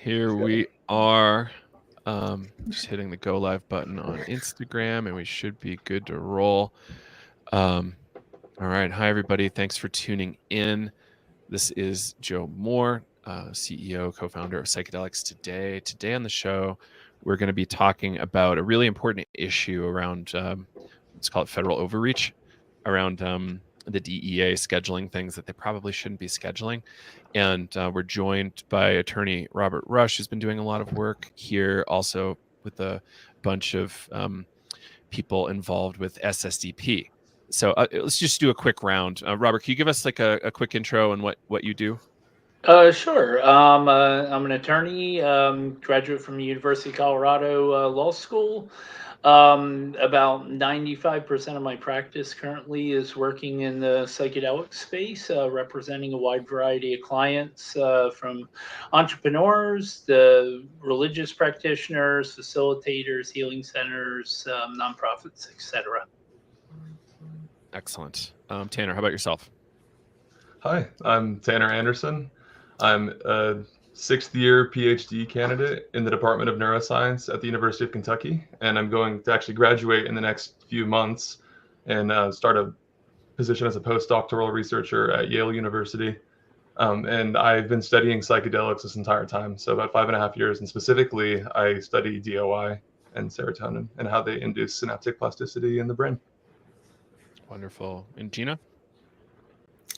Here we are, just hitting the go live button on Instagram, and we should be good to roll. All right. Hi, everybody. Thanks for tuning in. This is Joe Moore, CEO, co-founder of Psychedelics Today. Today on the show, we're going to be talking about a really important issue around, let's call it federal overreach, around the DEA scheduling things that they probably shouldn't be scheduling. And we're joined by attorney Robert Rush, who's been doing a lot of work here, also with a bunch of people involved with SSDP. So let's just do a quick round. Robert, can you give us like a quick intro on what you do? Sure. I'm an attorney, graduate from the University of Colorado Law School. About 95% of my practice currently is working in the psychedelic space, representing a wide variety of clients, from entrepreneurs, the religious practitioners, facilitators, healing centers, nonprofits, etc. Excellent. Tanner, how about yourself? Hi, I'm Tanner Anderson. I'm a sixth-year Ph.D. candidate in the Department of Neuroscience at the University of Kentucky, and I'm going to actually graduate in the next few months and start a position as a postdoctoral researcher at Yale University. And I've been studying psychedelics this entire time, so about 5.5 years, and specifically I study DOI and serotonin and how they induce synaptic plasticity in the brain. Wonderful. And Gina?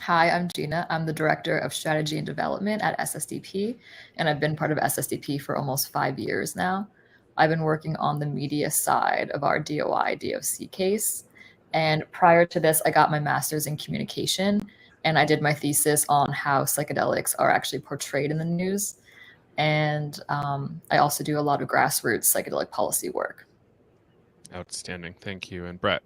Hi, I'm Gina. I'm the Director of Strategy and Development at SSDP, and I've been part of SSDP for almost 5 years now. I've been working on the media side of our DOI DOC case, and prior to this, I got my master's in communication, and I did my thesis on how psychedelics are actually portrayed in the news, and I also do a lot of grassroots psychedelic policy work. Outstanding. Thank you. And Brett?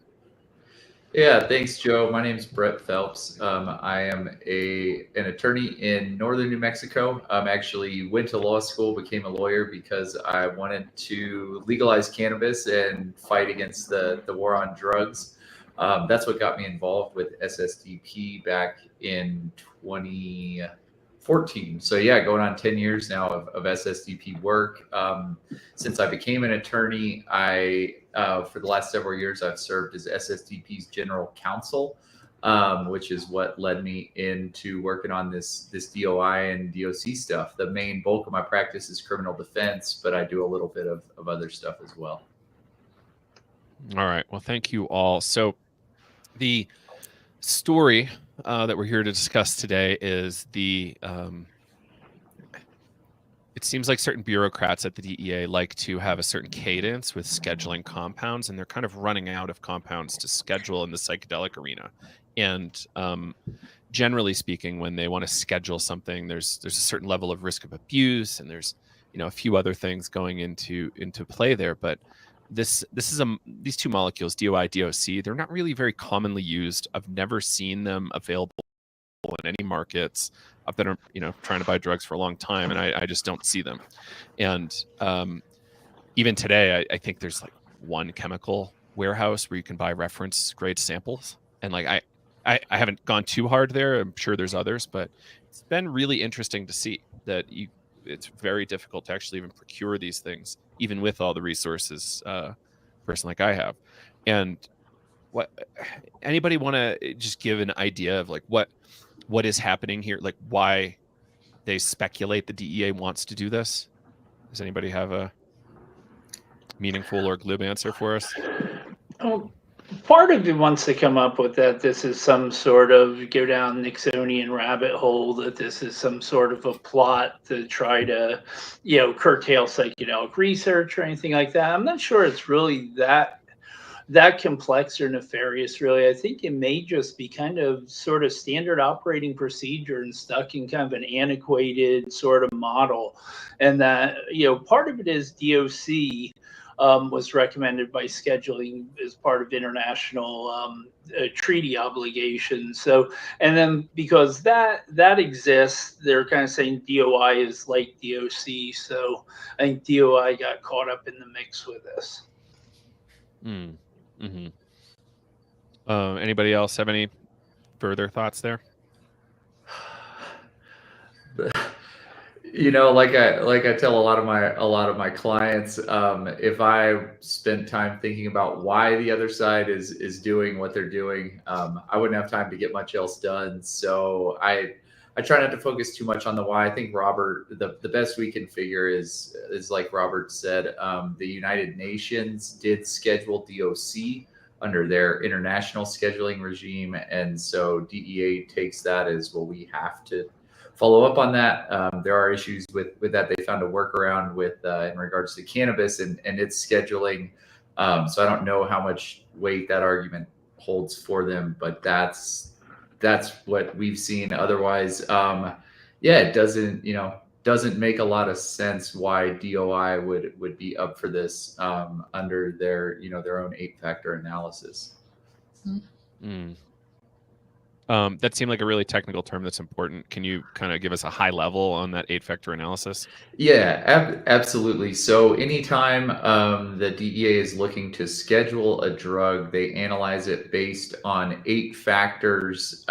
Yeah, thanks, Joe. My name is Brett Phelps. I am an attorney in northern New Mexico. Actually went to law school, became a lawyer because I wanted to legalize cannabis and fight against the war on drugs. That's what got me involved with SSDP back in 2014. So yeah, going on 10 years now of SSDP work. Since I became an attorney, for the last several years, I've served as SSDP's general counsel, which is what led me into working on this DOI and DOC stuff. The main bulk of my practice is criminal defense, but I do a little bit of other stuff as well. All right. Well, thank you all. So the story that we're here to discuss today is it seems like certain bureaucrats at the DEA like to have a certain cadence with scheduling compounds, and they're kind of running out of compounds to schedule in the psychedelic arena. And generally speaking, when they want to schedule something, there's a certain level of risk of abuse, and there's a few other things going into play there. But these two molecules, DOI, DOC, they're not really very commonly used. I've never seen them available in any markets. I've been trying to buy drugs for a long time, and I just don't see them. And even today, I think there's like one chemical warehouse where you can buy reference grade samples, and like I haven't gone too hard there. I'm sure there's others, but it's been really interesting to see that it's very difficult to actually even procure these things, even with all the resources a person like I have. And anybody want to just give an idea of like what is happening here, like why they speculate the DEA wants to do this? Does anybody have a meaningful or glib answer for us? Oh, part of it wants to come up with that this is some sort of go down Nixonian rabbit hole, that this is some sort of a plot to try to, curtail psychedelic research or anything like that. I'm not sure it's really that complex or nefarious, really. I think it may just be kind of sort of standard operating procedure and stuck in kind of an antiquated sort of model. And that, part of it is DOC was recommended by scheduling as part of international treaty obligations. So, and then because that exists, they're kind of saying DOI is like DOC. So I think DOI got caught up in the mix with this. Mm-hmm. Anybody else have any further thoughts there? You know, like I tell a lot of my clients, if I spent time thinking about why the other side is doing what they're doing, I wouldn't have time to get much else done. So I try not to focus too much on the why. I think Robert, the best we can figure is like Robert said, the United Nations did schedule DOC under their international scheduling regime, and so DEA takes that as, well, we have to follow up on that. There are issues with that. They found a workaround with in regards to cannabis and its scheduling. So I don't know how much weight that argument holds for them, but that's what we've seen. Otherwise, yeah, it doesn't make a lot of sense why DOI would be up for this under their their own 8-factor analysis. Mm. That seemed like a really technical term that's important. Can you kind of give us a high level on that 8-factor analysis? Yeah, absolutely. So anytime the DEA is looking to schedule a drug, they analyze it based on 8 factors.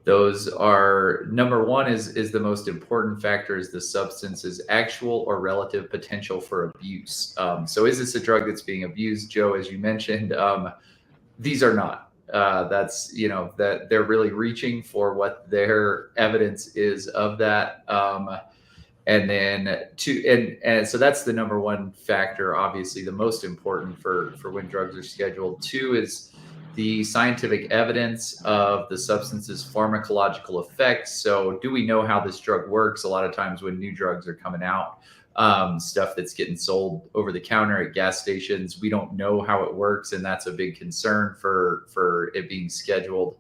Those are, number one is the most important factor, is the substance's actual or relative potential for abuse. So is this a drug that's being abused? Joe, as you mentioned, these are not. That's, that they're really reaching for what their evidence is of that. And then and so that's the number one factor, obviously the most important for when drugs are scheduled. 2 is the scientific evidence of the substance's pharmacological effects. So do we know how this drug works? A lot of times when new drugs are coming out, stuff that's getting sold over the counter at gas stations, we don't know how it works, and that's a big concern for it being scheduled.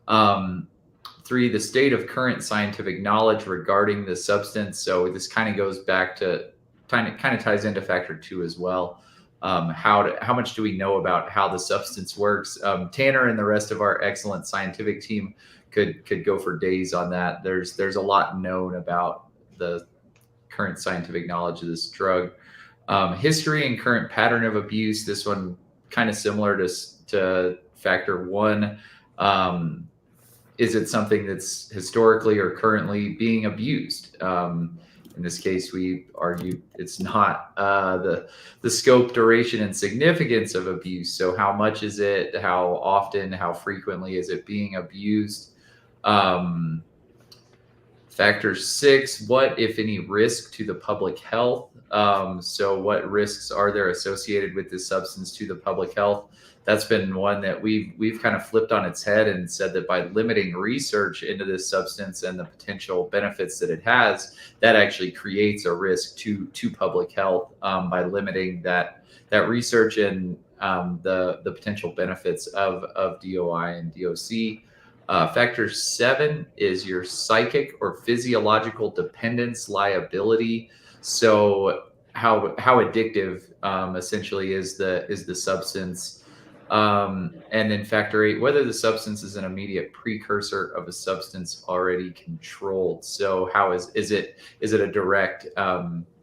3, the state of current scientific knowledge regarding the substance. So this kind of goes back to kind of ties into factor 2 as well. How much do we know about how the substance works? Tanner and the rest of our excellent scientific team could go for days on that. There's a lot known about the current scientific knowledge of this drug. History and current pattern of abuse. This one kind of similar to factor 1. Is it something that's historically or currently being abused? In this case, we argue it's not. The scope, duration, and significance of abuse. So how much is it? How often? How frequently is it being abused? Factor 6, what, if any, risk to the public health? So what risks are there associated with this substance to the public health? That's been one that we've kind of flipped on its head and said that by limiting research into this substance and the potential benefits that it has, that actually creates a risk to public health by limiting that research and the potential benefits of DOI and DOC. Factor 7 is your psychic or physiological dependence liability. So how addictive essentially is the substance. And then factor 8, whether the substance is an immediate precursor of a substance already controlled. So how is it a direct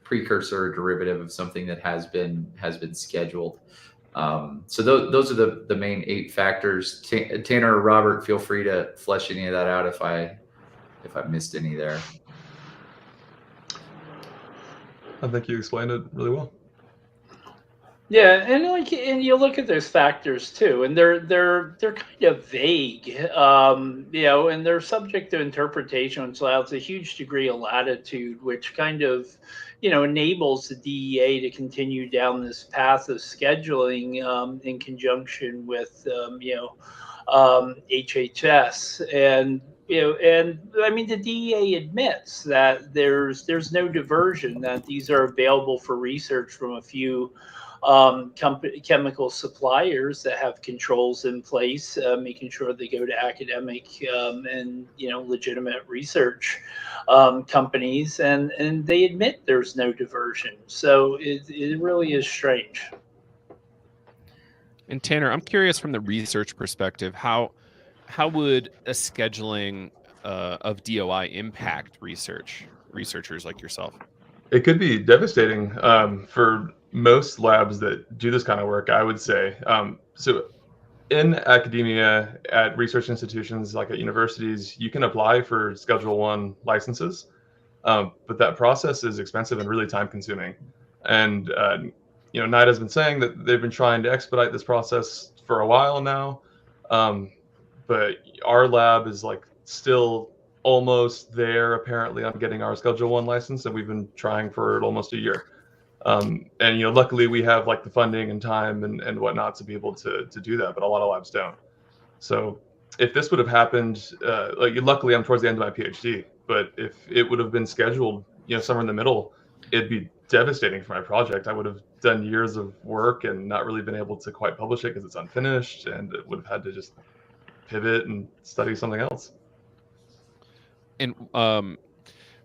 precursor or derivative of something that has been scheduled? So those are the main 8 factors. Tanner or Robert, feel free to flesh any of that out if I missed any there. I think you explained it really well. Yeah, and you look at those factors too, and they're kind of vague, and they're subject to interpretation, which allows a huge degree of latitude, which kind of, enables the DEA to continue down this path of scheduling in conjunction with, HHS, and I mean, the DEA admits that there's no diversion, that these are available for research from a few chemical suppliers that have controls in place, making sure they go to academic and legitimate research companies, and they admit there's no diversion. So it really is strange. And Tanner, I'm curious from the research perspective, how would a scheduling of DOI impact researchers like yourself? It could be devastating for most labs that do this kind of work, I would say. So in academia, at research institutions like at universities, you can apply for Schedule 1 licenses. But that process is expensive and really time consuming. And NIDA has been saying that they've been trying to expedite this process for a while now, but our lab is like still almost there apparently on getting our Schedule 1 license, and we've been trying for almost a year. And luckily we have like the funding and time and whatnot to be able to do that, but a lot of labs don't. So if this would have happened, luckily I'm towards the end of my PhD, but if it would have been scheduled, somewhere in the middle, it'd be devastating for my project. I would have done years of work and not really been able to quite publish it because it's unfinished, and it would have had to just pivot and study something else. And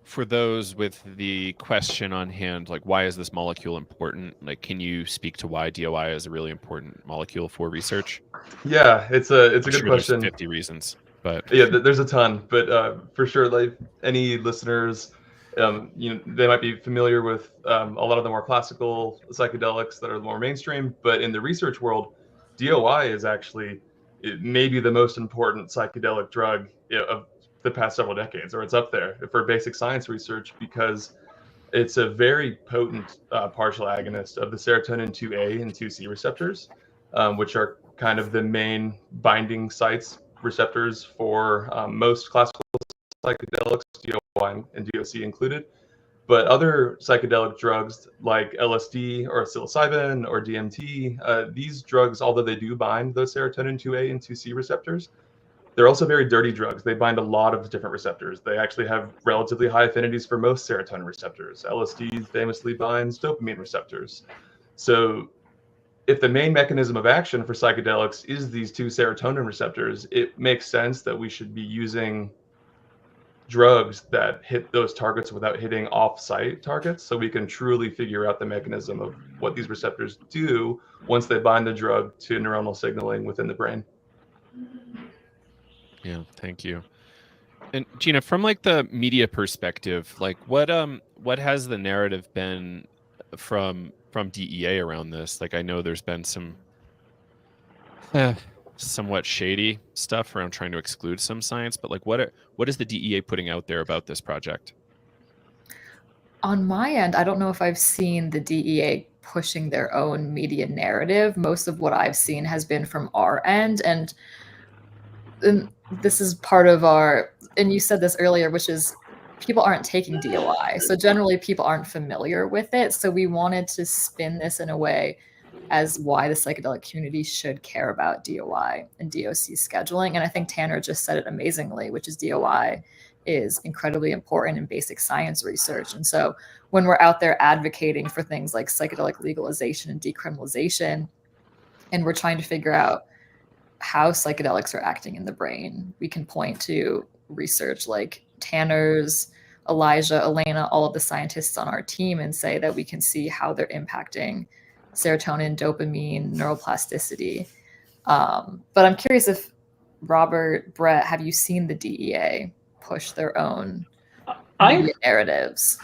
for those with the question on hand, like, why is this molecule important? Like, can you speak to why DOI is a really important molecule for research? Yeah, it's a good question. There's 50 reasons, but yeah, there's a ton. But for sure, like any listeners, they might be familiar with a lot of the more classical psychedelics that are more mainstream. But in the research world, DOI is actually maybe the most important psychedelic drug of the past several decades, or it's up there for basic science research, because it's a very potent partial agonist of the serotonin 2A and 2C receptors, which are kind of the main binding sites receptors for most classical psychedelics, DOI and DOC included. But other psychedelic drugs like LSD or psilocybin or DMT, these drugs, although they do bind those serotonin 2A and 2C receptors, they're also very dirty drugs. They bind a lot of different receptors. They actually have relatively high affinities for most serotonin receptors. LSD famously binds dopamine receptors. So if the main mechanism of action for psychedelics is these two serotonin receptors, it makes sense that we should be using drugs that hit those targets without hitting off-site targets, so we can truly figure out the mechanism of what these receptors do once they bind the drug to neuronal signaling within the brain. Yeah, thank you. And Gina, from like the media perspective, like what has the narrative been from DEA around this? Like, I know there's been some somewhat shady stuff around trying to exclude some science, but like what is the DEA putting out there about this project? On my end, I don't know if I've seen the DEA pushing their own media narrative. Most of what I've seen has been from our end, and this is part of our, and you said this earlier, which is people aren't taking DOI. So generally people aren't familiar with it. So we wanted to spin this in a way as why the psychedelic community should care about DOI and DOC scheduling. And I think Tanner just said it amazingly, which is DOI is incredibly important in basic science research. And so when we're out there advocating for things like psychedelic legalization and decriminalization, and we're trying to figure out how psychedelics are acting in the brain, we can point to research like Tanner's, Elijah, Elena, all of the scientists on our team, and say that we can see how they're impacting serotonin, dopamine, neuroplasticity. But I'm curious if Robert, Brett, have you seen the DEA push their own media narratives?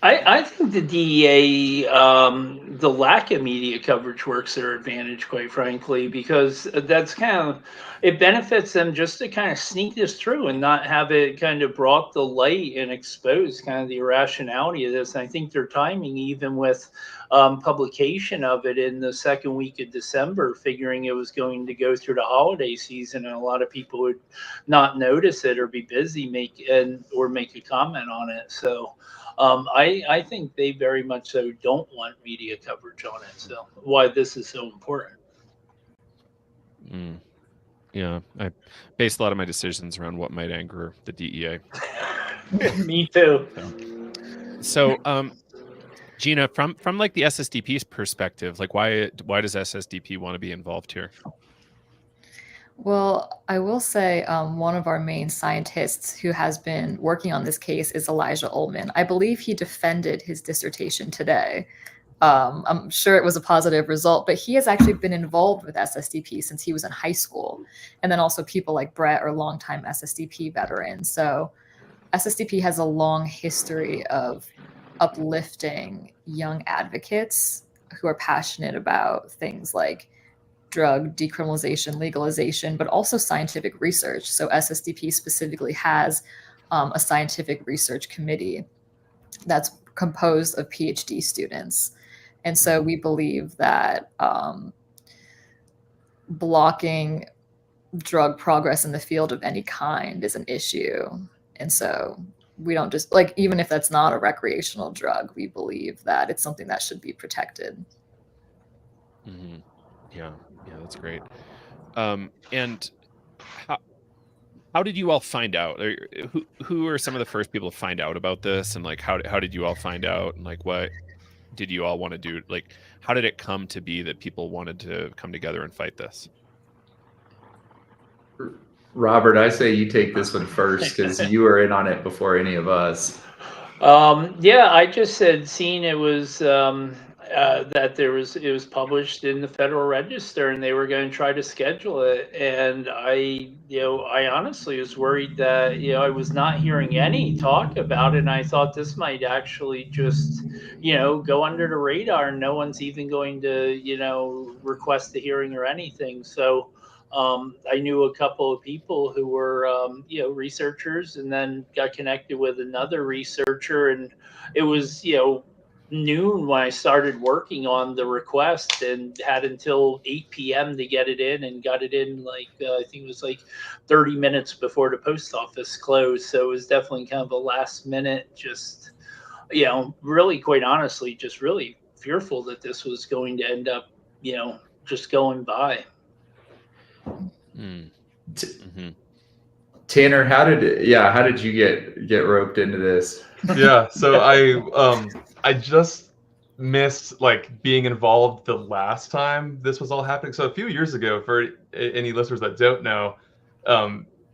I think the DEA, the lack of media coverage works their advantage, quite frankly, because that's kind of, it benefits them just to kind of sneak this through and not have it kind of brought to light and expose kind of the irrationality of this. And I think their timing, even with publication of it in the second week of December, figuring it was going to go through the holiday season and a lot of people would not notice it or be busy or make a comment on it. So I think they very much so don't want media coverage on it. So why this is so important. Yeah, I based a lot of my decisions around what might anger the DEA. Me too. So Gina, from like the SSDP's perspective, like why does SSDP want to be involved here? Well, I will say one of our main scientists who has been working on this case is Elijah Ullman. I believe he defended his dissertation today. I'm sure it was a positive result, but he has actually been involved with SSDP since he was in high school. And then also people like Brett are longtime SSDP veterans. So SSDP has a long history of uplifting young advocates who are passionate about things like drug decriminalization, legalization, but also scientific research. So SSDP specifically has a scientific research committee that's composed of PhD students. And so we believe that blocking drug progress in the field of any kind is an issue. And so we don't just, like, even if that's not a recreational drug, we believe that it's something that should be protected. Mm-hmm. Yeah, that's great. And how did you all find out? Who are some of the first people to find out about this? And like, how did you all find out? And like, what did you all want to do? Like, how did it come to be that people wanted to come together and fight this? Robert, I say you take this one first because you were in on it before any of us. Yeah, I just had seen it was that it was published in the Federal Register, and they were going to try to schedule it. And I honestly was worried that I was not hearing any talk about it, and I thought this might actually just go under the radar, and no one's even going to request a hearing or anything. So I knew a couple of people who were, researchers, and then got connected with another researcher. And it was, noon when I started working on the request, and had until 8 p.m. to get it in, and got it in like, I think it was like 30 minutes before the post office closed. So it was definitely kind of a last minute, just, really, quite honestly, just really fearful that this was going to end up, just going by. Mm-hmm. Tanner, how did you get roped into this? Yeah, so I just missed like being involved the last time this was all happening. So a few years ago, for any listeners that don't know,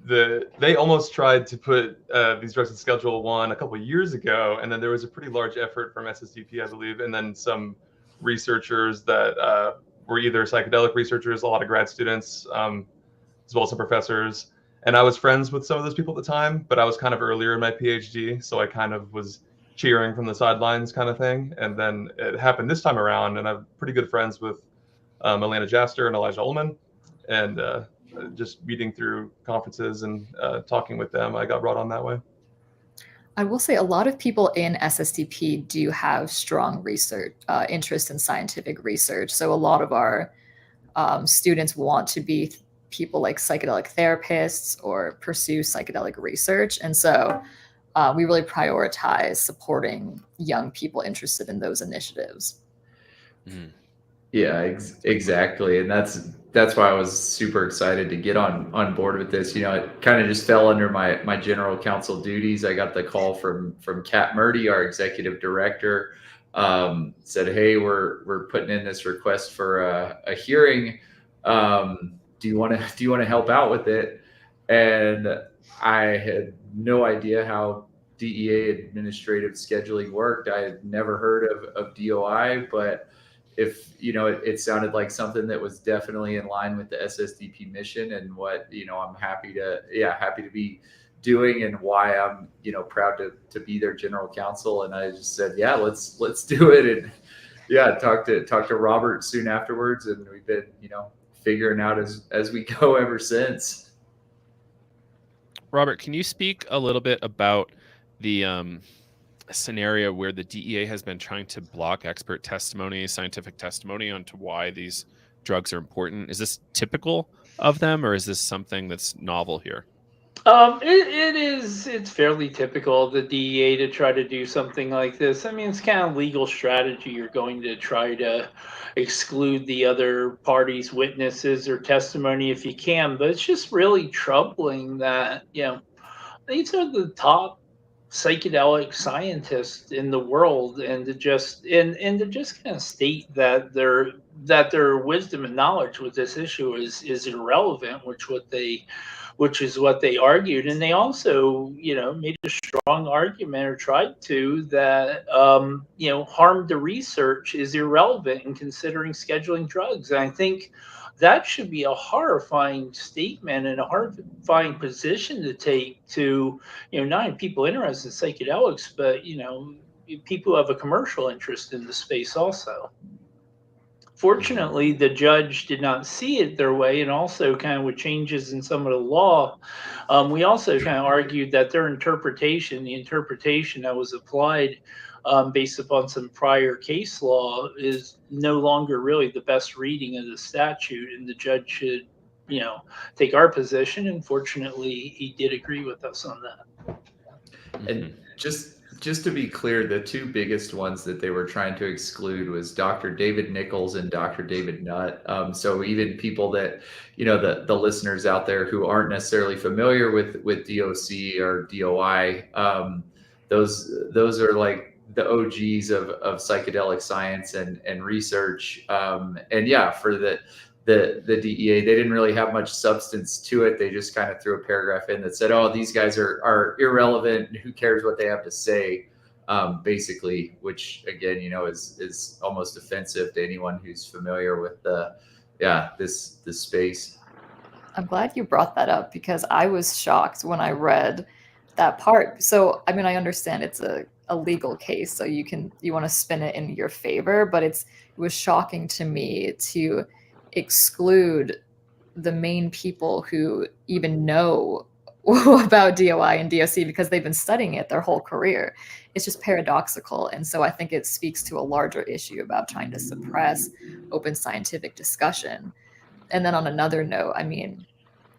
they almost tried to put these drugs in Schedule 1 a couple of years ago, and then there was a pretty large effort from SSDP, I believe, and then some researchers that were either psychedelic researchers, a lot of grad students, as well as some professors. And I was friends with some of those people at the time, but I was kind of earlier in my PhD, so I kind of was cheering from the sidelines kind of thing. And then it happened this time around, and I'm pretty good friends with Elena Jaster and Elijah Ullman. And just meeting through conferences and talking with them, I got brought on that way. I will say a lot of people in SSDP do have strong research interest in scientific research. So a lot of our students want to be people like psychedelic therapists or pursue psychedelic research. And so we really prioritize supporting young people interested in those initiatives. Mm. Yeah, exactly. And that's why I was super excited to get on board with this. It kind of just fell under my general counsel duties. I got the call from Kat Murdy, our executive director, said, "Hey, we're putting in this request for a hearing. Do you want to help out with it?" And I had no idea how DEA administrative scheduling worked. I had never heard of DOI, but if it sounded like something that was definitely in line with the SSDP mission and what I'm happy to be doing, and why I'm proud to be their general counsel. And I just said, yeah, let's do it. And talked to Robert soon afterwards, and we've been figuring out as we go ever since. Robert, can you speak a little bit about the scenario where the DEA has been trying to block expert testimony, scientific testimony onto why these drugs are important? Is this typical of them, or is this something that's novel here? It's fairly typical of the DEA to try to do something like this. I mean, it's kind of legal strategy. You're going to try to exclude the other party's witnesses or testimony if you can, but it's just really troubling that, these are the top psychedelic scientists in the world, and to just kind of state that their wisdom and knowledge with this issue is irrelevant, which is what they argued. And they also, made a strong argument, or tried to, that, harm to research is irrelevant in considering scheduling drugs. And I think that should be a horrifying statement and a horrifying position to take to, not only people interested in psychedelics, but, people who have a commercial interest in the space also. Fortunately, the judge did not see it their way, and also kind of with changes in some of the law, we also kind of argued that their interpretation, the interpretation that was applied based upon some prior case law, is no longer really the best reading of the statute, and the judge should, you know, take our position. And fortunately, he did agree with us on that. And just to be clear, the two biggest ones that they were trying to exclude was Dr. David Nichols and Dr. David Nutt. So even people that, you know, the listeners out there who aren't necessarily familiar with DOC or DOI, those are like the OGs of psychedelic science and research. And yeah, for the DEA, they didn't really have much substance to it. They just kind of threw a paragraph in that said, oh, these guys are irrelevant. Who cares what they have to say? Basically, which again, you know, is almost offensive to anyone who's familiar with this space. I'm glad you brought that up because I was shocked when I read that part. So, I mean, I understand it's a legal case, so you want to spin it in your favor, but it was shocking to me to exclude the main people who even know about DOI and DOC because they've been studying it their whole career. It's just paradoxical. And so I think it speaks to a larger issue about trying to suppress open scientific discussion. And then on another note, I mean,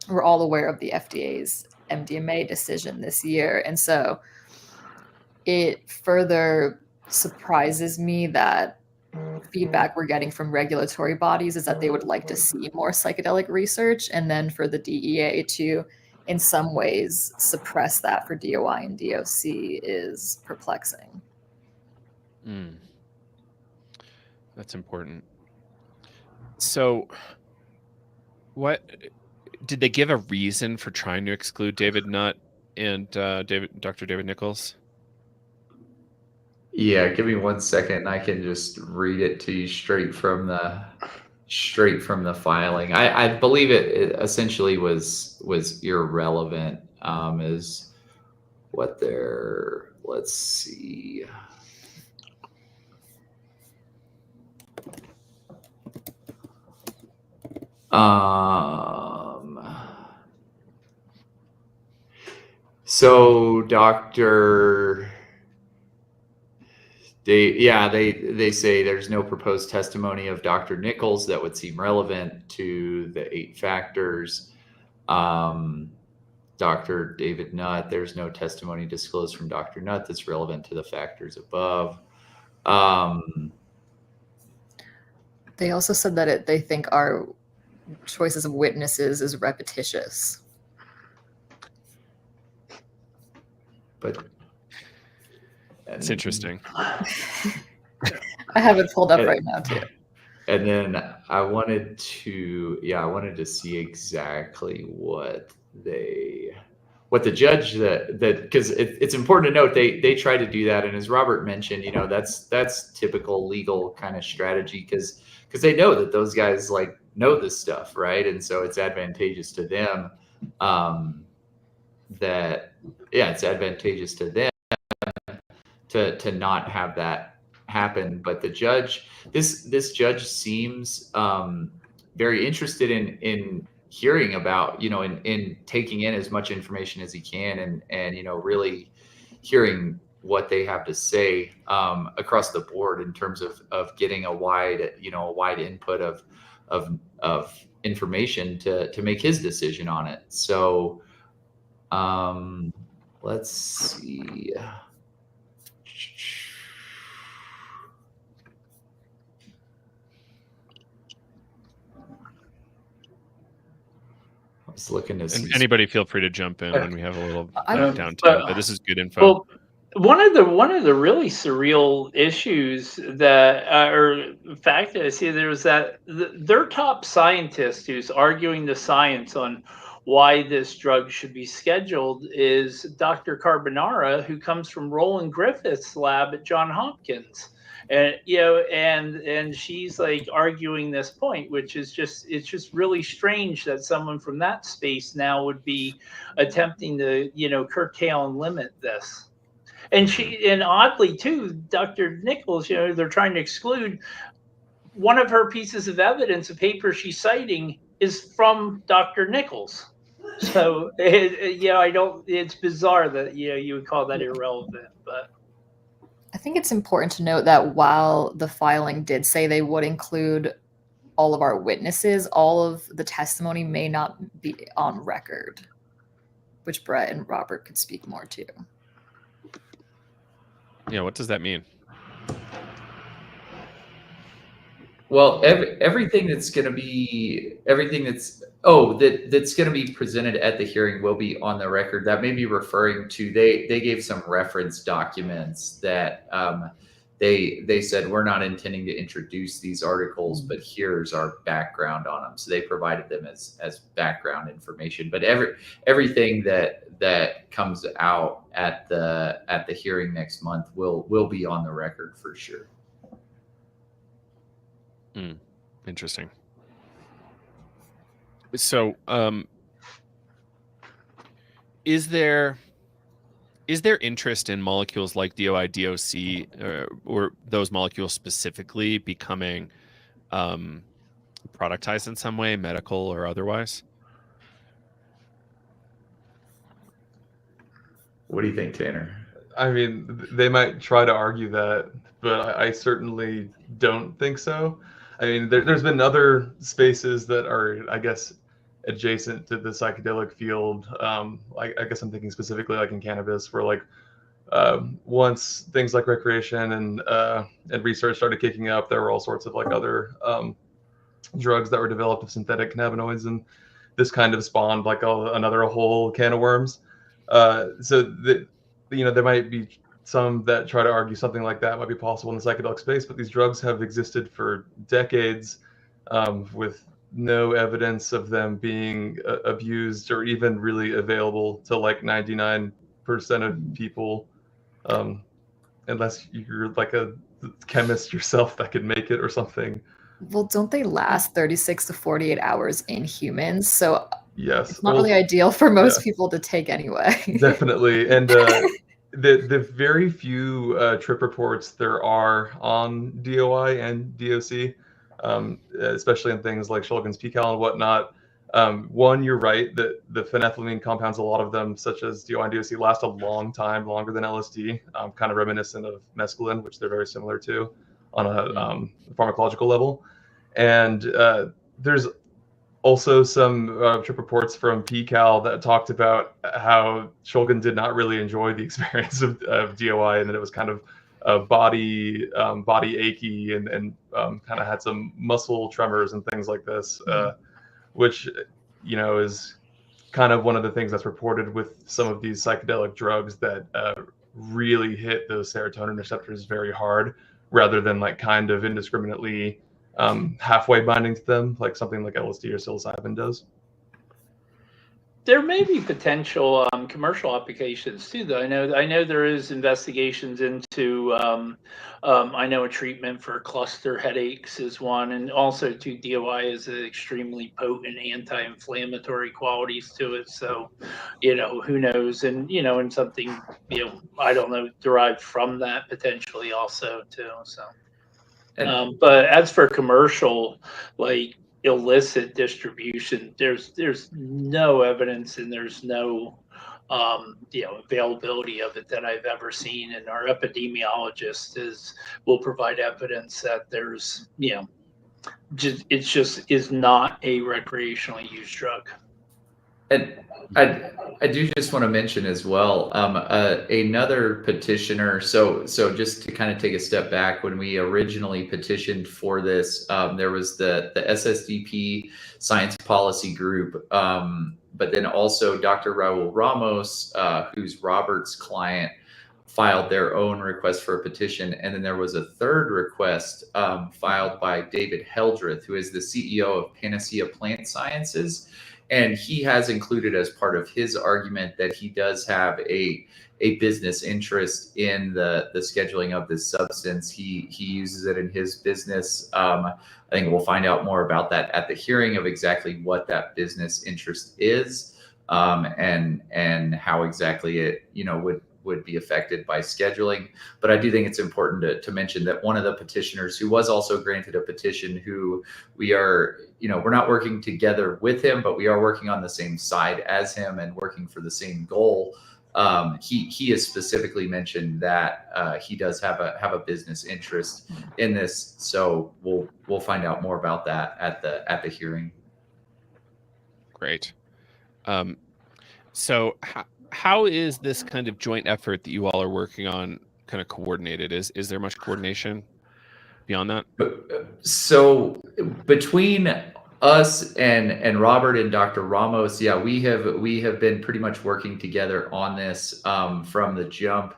we're all aware of the FDA's MDMA decision this year. And so it further surprises me that feedback we're getting from regulatory bodies is that they would like to see more psychedelic research, and then for the DEA to in some ways suppress that for DOI and DOC is perplexing. That's important. So what did they give a reason for trying to exclude David Nutt and Dr. David Nichols? Yeah, give me 1 second and I can just read it to you straight from the filing. I believe it essentially was irrelevant, is what they're, let's see. So Dr. They say there's no proposed testimony of Dr. Nichols that would seem relevant to the 8 factors. Dr. David Nutt, there's no testimony disclosed from Dr. Nutt that's relevant to the factors above. They also said that they think our choices of witnesses is repetitious. But it's interesting. I have it pulled up right now too. And then I wanted to see exactly what the judge that because it's important to note they try to do that, and as Robert mentioned, you know, that's typical legal kind of strategy because they know that those guys like know this stuff, right? And so it's advantageous to them it's advantageous to them to not have that happen. But the judge, this judge seems very interested in hearing about, you know, in taking in as much information as he can and you know, really hearing what they have to say across the board in terms of getting a wide input of information to make his decision on it. So let's see. I was looking to see. And anybody feel free to jump in when we have a little downtime, but this is good info. Well, one of the really surreal issues that, or fact that I see there is that their top scientist who's arguing the science on why this drug should be scheduled is Dr. Carbonara, who comes from Roland Griffith's lab at Johns Hopkins. And you know, and she's like arguing this point, which is it's just really strange that someone from that space now would be attempting to, you know, curtail and limit this. And oddly too, Dr. Nichols, you know, they're trying to exclude one of her pieces of evidence, a paper she's citing, is from Dr. Nichols. So I don't. It's bizarre that you would call that irrelevant, but I think it's important to note that while the filing did say they would include all of our witnesses, all of the testimony may not be on record, which Brett and Robert could speak more to. Yeah, what does that mean? Well, everything that's going to be that's going to be presented at the hearing will be on the record. That may be referring to they gave some reference documents that they said we're not intending to introduce these articles, but here's our background on them. So they provided them as background information. But everything that comes out at the hearing next month will be on the record for sure. Interesting. So, is there interest in molecules like DOI, DOC, or those molecules specifically becoming productized in some way, medical or otherwise? What do you think, Tanner? I mean, they might try to argue that, but I certainly don't think so. I mean, there's been other spaces that are, I guess, adjacent to the psychedelic field. I guess I'm thinking specifically like in cannabis, where like once things like recreation and research started kicking up, there were all sorts of like other drugs that were developed of synthetic cannabinoids, and this kind of spawned like another whole can of worms. So that there might be some that try to argue something like that might be possible in the psychedelic space, but these drugs have existed for decades with no evidence of them being abused or even really available to like 99% of people, unless you're like a chemist yourself that could make it or something. Well, don't they last 36 to 48 hours in humans? So yes, it's not really ideal for most people to take anyway. Definitely. And the very few trip reports there are on DOI and DOC, especially in things like Shulgin's P-Cal and whatnot. One, you're right that the phenethylamine compounds, a lot of them, such as DOI and DOC, last a long time, longer than LSD, kind of reminiscent of mescaline, which they're very similar to on a pharmacological level. And there's also some trip reports from P-Cal that talked about how Shulgin did not really enjoy the experience of DOI, and that it was kind of body achy and kind of had some muscle tremors and things like this, which is kind of one of the things that's reported with some of these psychedelic drugs that really hit those serotonin receptors very hard, rather than like kind of indiscriminately halfway binding to them, like something like LSD or psilocybin does. There may be potential commercial applications too, though. I know there is investigations into. I know a treatment for cluster headaches is one, and also too DOI is an extremely potent anti-inflammatory qualities to it. So, who knows, and and something I don't know derived from that potentially also too. So. But as for commercial, like illicit distribution, there's no evidence and there's no availability of it that I've ever seen. And our epidemiologist will provide evidence that there's it just is not a recreationally used drug. And I do just want to mention as well, another petitioner. So just to kind of take a step back, when we originally petitioned for this, there was the SSDP Science Policy Group, but then also Dr. Raul Ramos, who's Robert's client, filed their own request for a petition. And then there was a third request filed by David Heldreth, who is the CEO of Panacea Plant Sciences. And he has included as part of his argument that he does have a business interest in the scheduling of this substance. He uses it in his business. I think we'll find out more about that at the hearing of exactly what that business interest is, and how exactly it would be affected by scheduling. But I do think it's important to mention that one of the petitioners who was also granted a petition, who we are, we're not working together with him, but we are working on the same side as him and working for the same goal. He has specifically mentioned that he does have a business interest in this, so we'll find out more about that at the hearing. Great. So how is this kind of joint effort that you all are working on kind of coordinated? Is there much coordination beyond that? So between us and Robert and Dr. Ramos, yeah, we have been pretty much working together on this from the jump.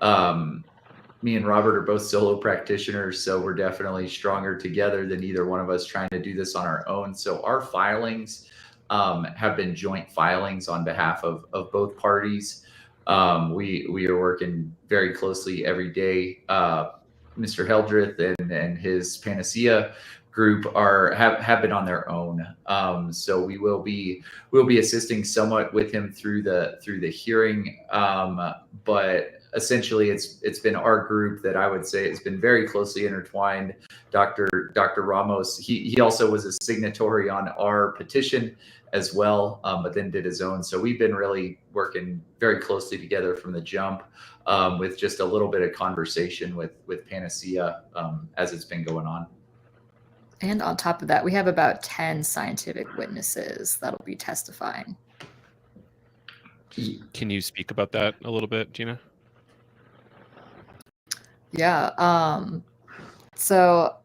Me and Robert are both solo practitioners, so we're definitely stronger together than either one of us trying to do this on our own. So our filings have been joint filings on behalf of both parties. We are working very closely every day. Mr. Heldreth and his Panacea group have been on their own. So we'll be assisting somewhat with him through the hearing. But essentially it's been our group that I would say it's been very closely intertwined. Dr. Ramos, he also was a signatory on our petition as well, but then did his own. So we've been really working very closely together from the jump, with just a little bit of conversation with Panacea as it's been going on. And on top of that, we have about 10 scientific witnesses that'll be testifying. Can you speak about that a little bit, Gina? Yeah. So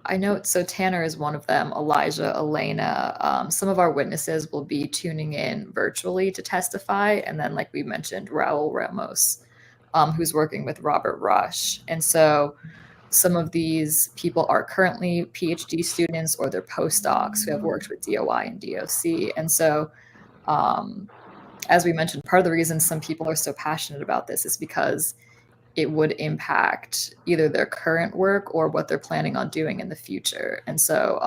I know, so Tanner is one of them, Elijah, Elena. Some of our witnesses will be tuning in virtually to testify. And then, like we mentioned, Raul Ramos, who's working with Robert Rush. And so some of these people are currently PhD students or they're postdocs who have worked with DOI and DOC. And so, as we mentioned, part of the reason some people are so passionate about this is because it would impact either their current work or what they're planning on doing in the future. And so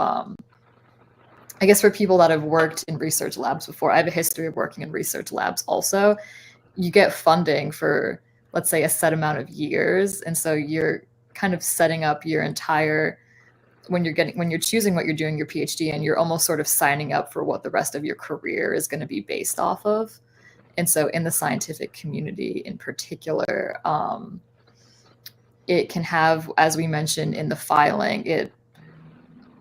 I guess for people that have worked in research labs before, I have a history of working in research labs also. You get funding for, let's say, a set amount of years. And so you're kind of setting up your entire, when you're choosing what you're doing your PhD in, you're almost sort of signing up for what the rest of your career is going to be based off of. And so in the scientific community in particular, it can have, as we mentioned in the filing, it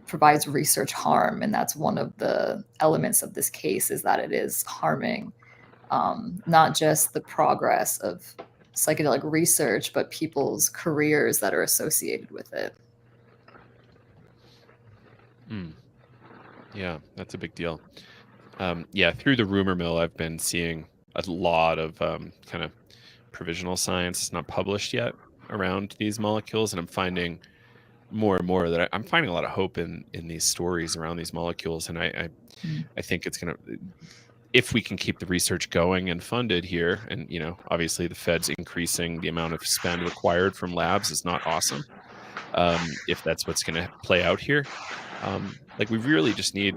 provides research harm. And that's one of the elements of this case, is that it is harming not just the progress of psychedelic research, but people's careers that are associated with it. Yeah, that's a big deal. Yeah, through the rumor mill, I've been seeing a lot of kind of provisional science not published yet around these molecules, and I'm finding more and more that I'm finding a lot of hope in these stories around these molecules, and I think it's gonna, if we can keep the research going and funded here, and obviously the Fed's increasing the amount of spend required from labs is not awesome. If that's what's going to play out here, like we really just need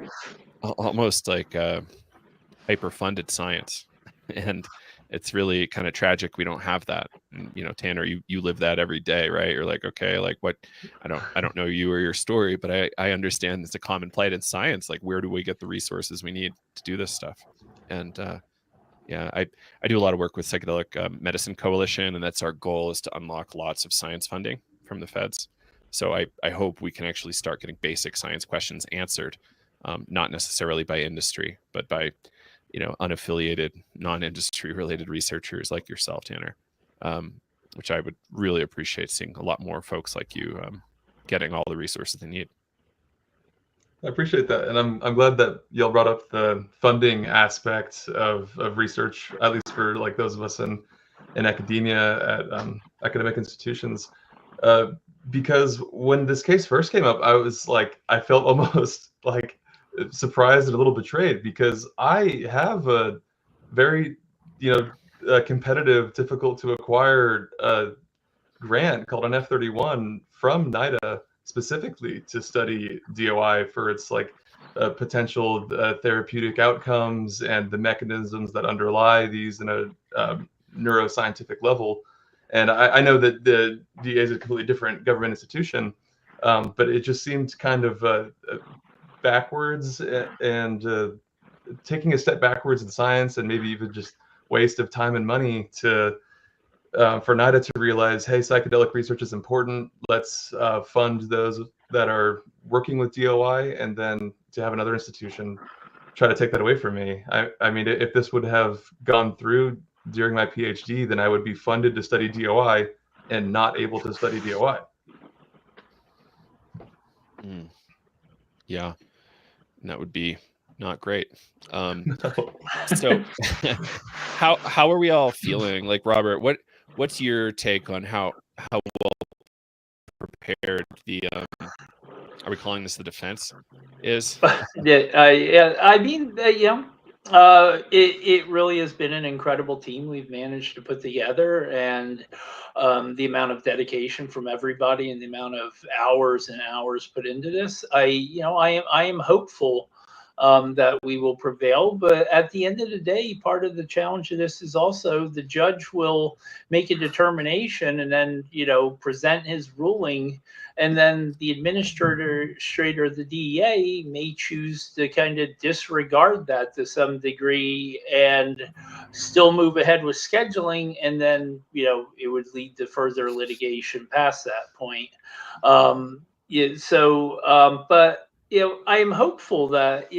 almost like hyper-funded science. And it's really kind of tragic we don't have that. And, Tanner, you live that every day, right? You're like, okay, like what, I don't know you or your story, but I understand it's a common plight in science. Like, where do we get the resources we need to do this stuff? And yeah, I do a lot of work with Psychedelic Medicine Coalition, and that's our goal, is to unlock lots of science funding from the feds. So I hope we can actually start getting basic science questions answered, not necessarily by industry, but by unaffiliated, non-industry related researchers like yourself, Tanner, which I would really appreciate seeing a lot more folks like you getting all the resources they need. I appreciate that, and I'm glad that y'all brought up the funding aspect of research, at least for like those of us in academia at academic institutions, because when this case first came up, I felt almost like surprised and a little betrayed, because I have a very competitive, difficult to acquire grant called an F31 from NIDA, specifically to study DOI for its potential therapeutic outcomes and the mechanisms that underlie these in a neuroscientific level. And I know that the DEA is a completely different government institution, but it just seemed kind of backwards and taking a step backwards in science, and maybe even just waste of time and money to for NIDA to realize, hey, psychedelic research is important. Let's fund those that are working with DOI, and then to have another institution try to take that away from me. I mean, if this would have gone through during my PhD, then I would be funded to study DOI and not able to study DOI. Yeah, and that would be not great. No. So how are we all feeling? Like, Robert, what's your take on how well prepared the are we calling this the defense is? Yeah, I mean, it really has been an incredible team we've managed to put together, and the amount of dedication from everybody and the amount of hours and hours put into this. I am hopeful that we will prevail, but at the end of the day, part of the challenge of this is also the judge will make a determination and then present his ruling, and then the administrator of the DEA may choose to kind of disregard that to some degree and still move ahead with scheduling, and then it would lead to further litigation past that point. But I am hopeful that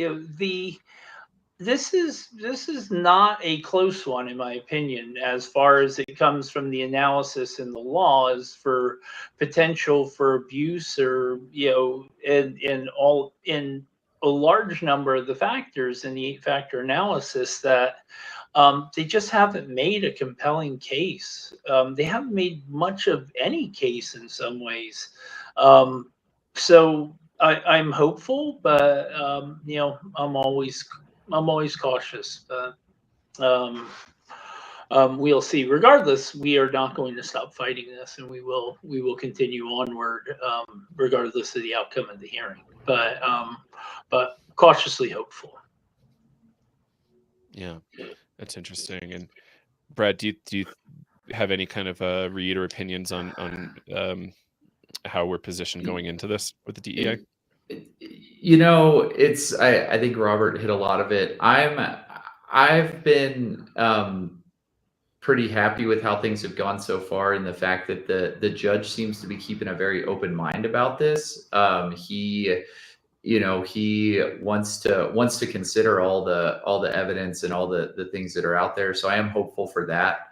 this is not a close one, in my opinion, as far as it comes from the analysis in the law as for potential for abuse, or in a large number of the factors in the 8-factor analysis that they just haven't made a compelling case. They haven't made much of any case in some ways. So I'm hopeful, but I'm always cautious. But we'll see. Regardless, we are not going to stop fighting this, and we will continue onward, regardless of the outcome of the hearing. But cautiously hopeful. Yeah, that's interesting. And Brad, do you have any kind of read or opinions on how we're positioned going into this with the DEA? I think Robert hit a lot of it. I've been pretty happy with how things have gone so far, and the fact that the judge seems to be keeping a very open mind about this. He wants to consider all the evidence and all the things that are out there. So I am hopeful for that.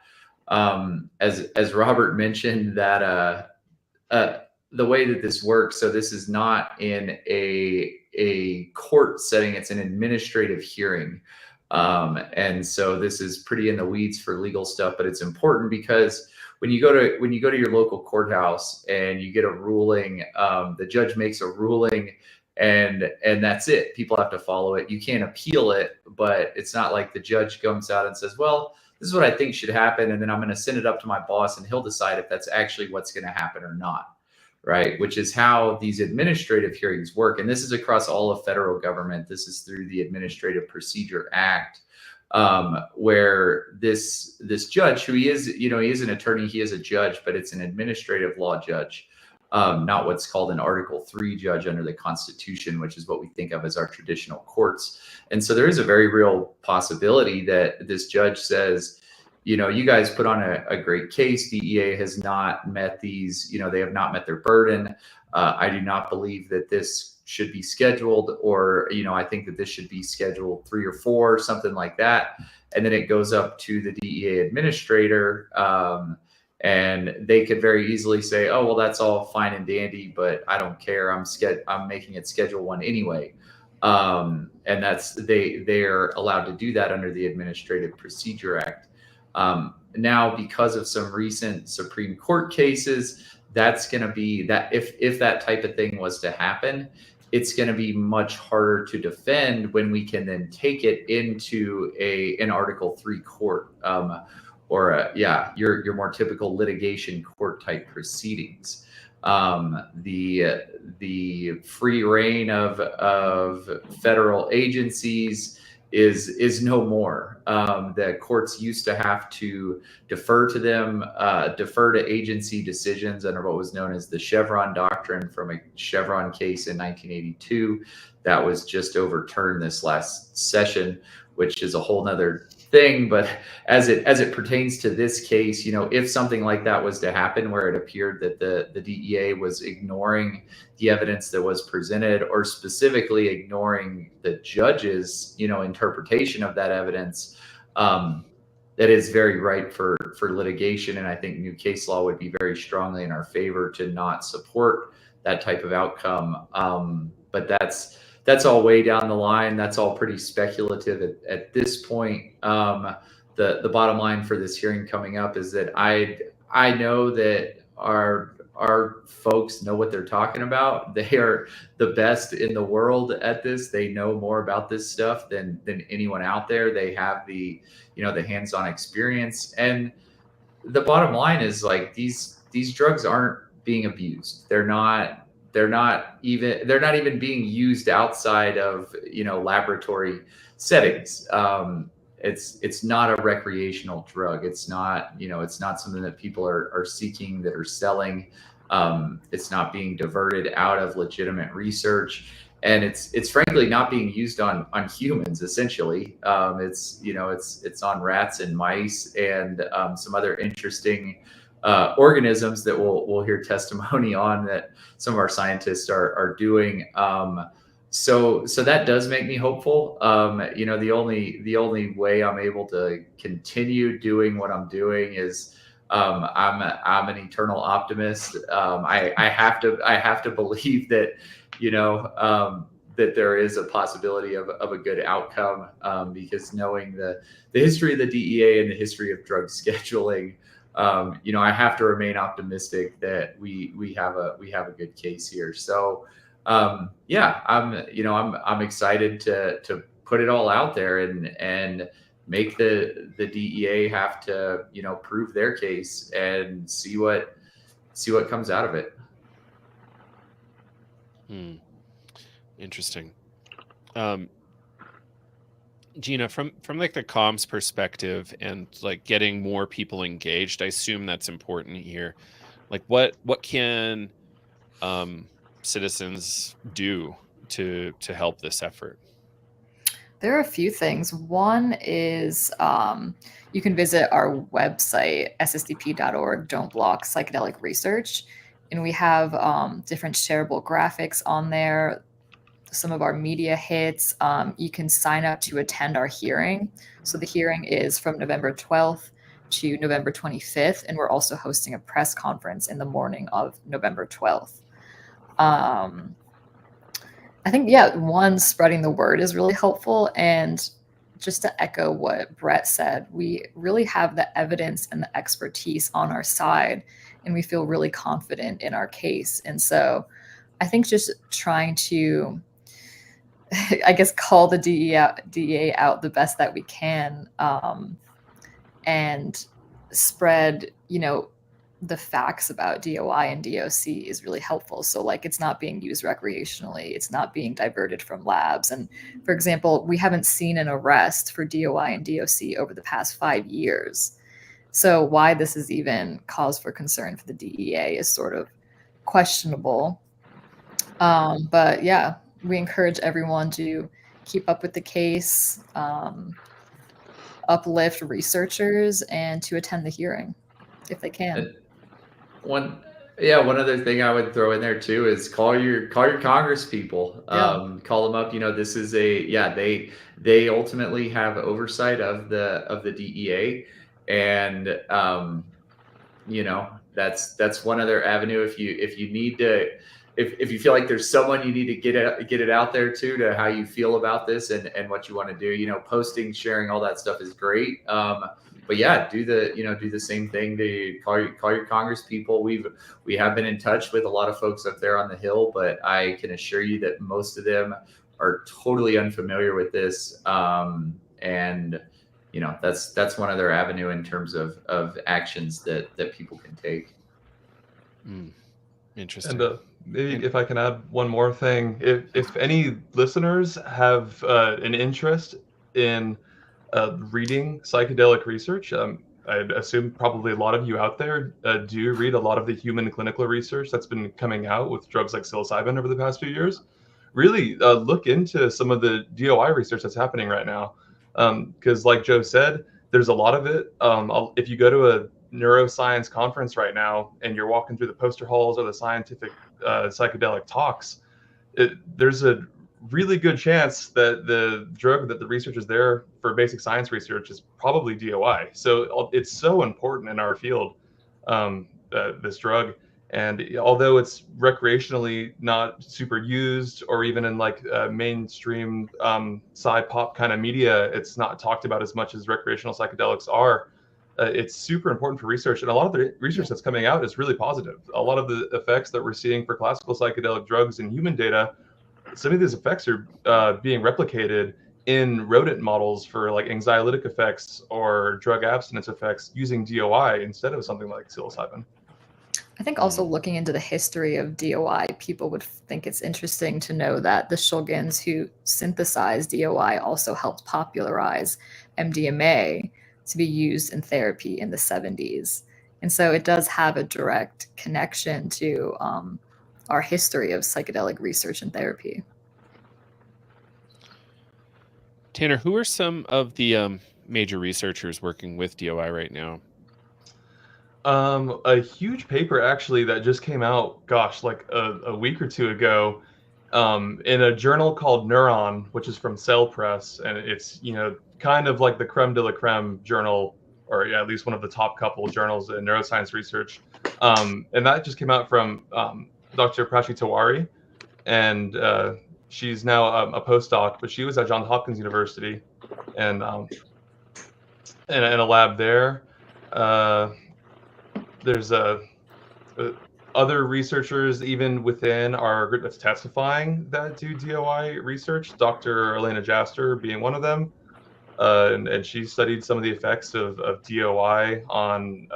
As Robert mentioned, that the way that this works, so this is not in a court setting, it's an administrative hearing. And so this is pretty in the weeds for legal stuff, but it's important because when you go to your local courthouse and you get a ruling, the judge makes a ruling, and that's it. People have to follow it. You can't appeal it, but it's not like the judge comes out and says, well, this is what I think should happen, and then I'm going to send it up to my boss and he'll decide if that's actually what's going to happen or not. Right, which is how these administrative hearings work. And this is across all of federal government. This is through the Administrative Procedure Act, where this judge, who he is an attorney, he is a judge, but it's an administrative law judge, not what's called an Article 3 judge under the Constitution, which is what we think of as our traditional courts. And so there is a very real possibility that this judge says, you guys put on a great case. DEA has not met these, they have not met their burden. I do not believe that this should be scheduled, or, I think that this should be scheduled 3 or 4, something like that. And then it goes up to the DEA administrator, and they could very easily say, oh, well, that's all fine and dandy, but I don't care. I'm making it Schedule 1 anyway. And they are allowed to do that under the Administrative Procedure Act. Now, because of some recent Supreme Court cases, that's going to be that if that type of thing was to happen, it's going to be much harder to defend when we can then take it into an Article 3 court, or your more typical litigation court type proceedings. The free reign of federal agencies is no more. The courts used to have to defer to them, defer to agency decisions under what was known as the Chevron doctrine from a Chevron case in 1982 that was just overturned this last session, which is a whole nother thing. But as it pertains to this case, if something like that was to happen where it appeared that the DEA was ignoring the evidence that was presented, or specifically ignoring the judge's interpretation of that evidence, that is very ripe for litigation. And I think new case law would be very strongly in our favor to not support that type of outcome. But that's all way down the line. That's all pretty speculative at this point. The bottom line for this hearing coming up is that I know that our folks know what they're talking about. They are the best in the world at this. They know more about this stuff than anyone out there. They have the hands-on experience. And the bottom line is, like, these drugs aren't being abused. They're not even being used outside of laboratory settings. It's not a recreational drug. It's not something that people are seeking, that are selling. It's not being diverted out of legitimate research, and it's frankly not being used on humans. Essentially, it's on rats and mice and some other interesting organisms that we'll hear testimony on, that some of our scientists are doing. So that does make me hopeful. The only way I'm able to continue doing what I'm doing is I'm an eternal optimist. I have to believe that that there is a possibility of a good outcome, because knowing the history of the DEA and the history of drug scheduling, I have to remain optimistic that we have a good case here. So I'm excited to put it all out there and make the DEA have to prove their case and see what comes out of it. Interesting. Gina, from like the comms perspective and like getting more people engaged, I assume that's important here. Like what can citizens do to help this effort? There are a few things. One is you can visit our website, ssdp.org, Don't Block Psychedelic Research. And we have different shareable graphics on there, some of our media hits. You can sign up to attend our hearing. So the hearing is from November 12th to November 25th. And we're also hosting a press conference in the morning of November 12th. I think, one, spreading the word is really helpful. And just to echo what Brett said, we really have the evidence and the expertise on our side, and we feel really confident in our case. And so I think just trying to, I guess, call the DEA out the best that we can, and spread, the facts about DOI and DOC is really helpful. So like, it's not being used recreationally. It's not being diverted from labs. And for example, we haven't seen an arrest for DOI and DOC over the past 5 years. So why this is even cause for concern for the DEA is sort of questionable. But yeah, we encourage everyone to keep up with the case, uplift researchers, and to attend the hearing if they can. One other thing I would throw in there too is call your Congress people. Call them up. This is they ultimately have oversight of the DEA, and that's one other avenue. If you need to, if you feel like there's someone you need to get it out there to how you feel about this and what you want to do, posting, sharing, all that stuff is great. But yeah, do the same thing. To call your Congress people. We have been in touch with a lot of folks up there on the Hill, but I can assure you that most of them are totally unfamiliar with this. And that's one other avenue in terms of actions that people can take. Interesting. And maybe if I can add one more thing, if any listeners have an interest in reading psychedelic research. I assume probably a lot of you out there do read a lot of the human clinical research that's been coming out with drugs like psilocybin over the past few years. Really look into some of the DOI research that's happening right now. Because like Joe said, there's a lot of it. If you go to a neuroscience conference right now and you're walking through the poster halls or the scientific psychedelic talks, there's a really good chance that the drug that the research is there for basic science research is probably DOI. So it's so important in our field, this drug. And although it's recreationally not super used, or even in like mainstream sci-pop kind of media, it's not talked about as much as recreational psychedelics are. It's super important for research, and a lot of the research that's coming out is really positive. A lot of the effects that we're seeing for classical psychedelic drugs in human data, some of these effects are being replicated in rodent models for like anxiolytic effects or drug abstinence effects using DOI instead of something like psilocybin. I think also looking into the history of DOI, people would think it's interesting to know that the Shulgins who synthesized DOI also helped popularize MDMA to be used in therapy in the 70s. And so it does have a direct connection to our history of psychedelic research and therapy. Tanner, who are some of the major researchers working with DOI right now? A huge paper actually that just came out, gosh, like a week or two ago, in a journal called Neuron, which is from Cell Press, and it's kind of like the creme de la creme journal, or at least one of the top couple journals in neuroscience research. And that just came out from Dr. Prachi Tiwari, and she's now a postdoc, but she was at Johns Hopkins University, and in a lab there. There's other researchers even within our group that's testifying that do DOI research, Dr. Elena Jaster being one of them. And she studied some of the effects of DOI on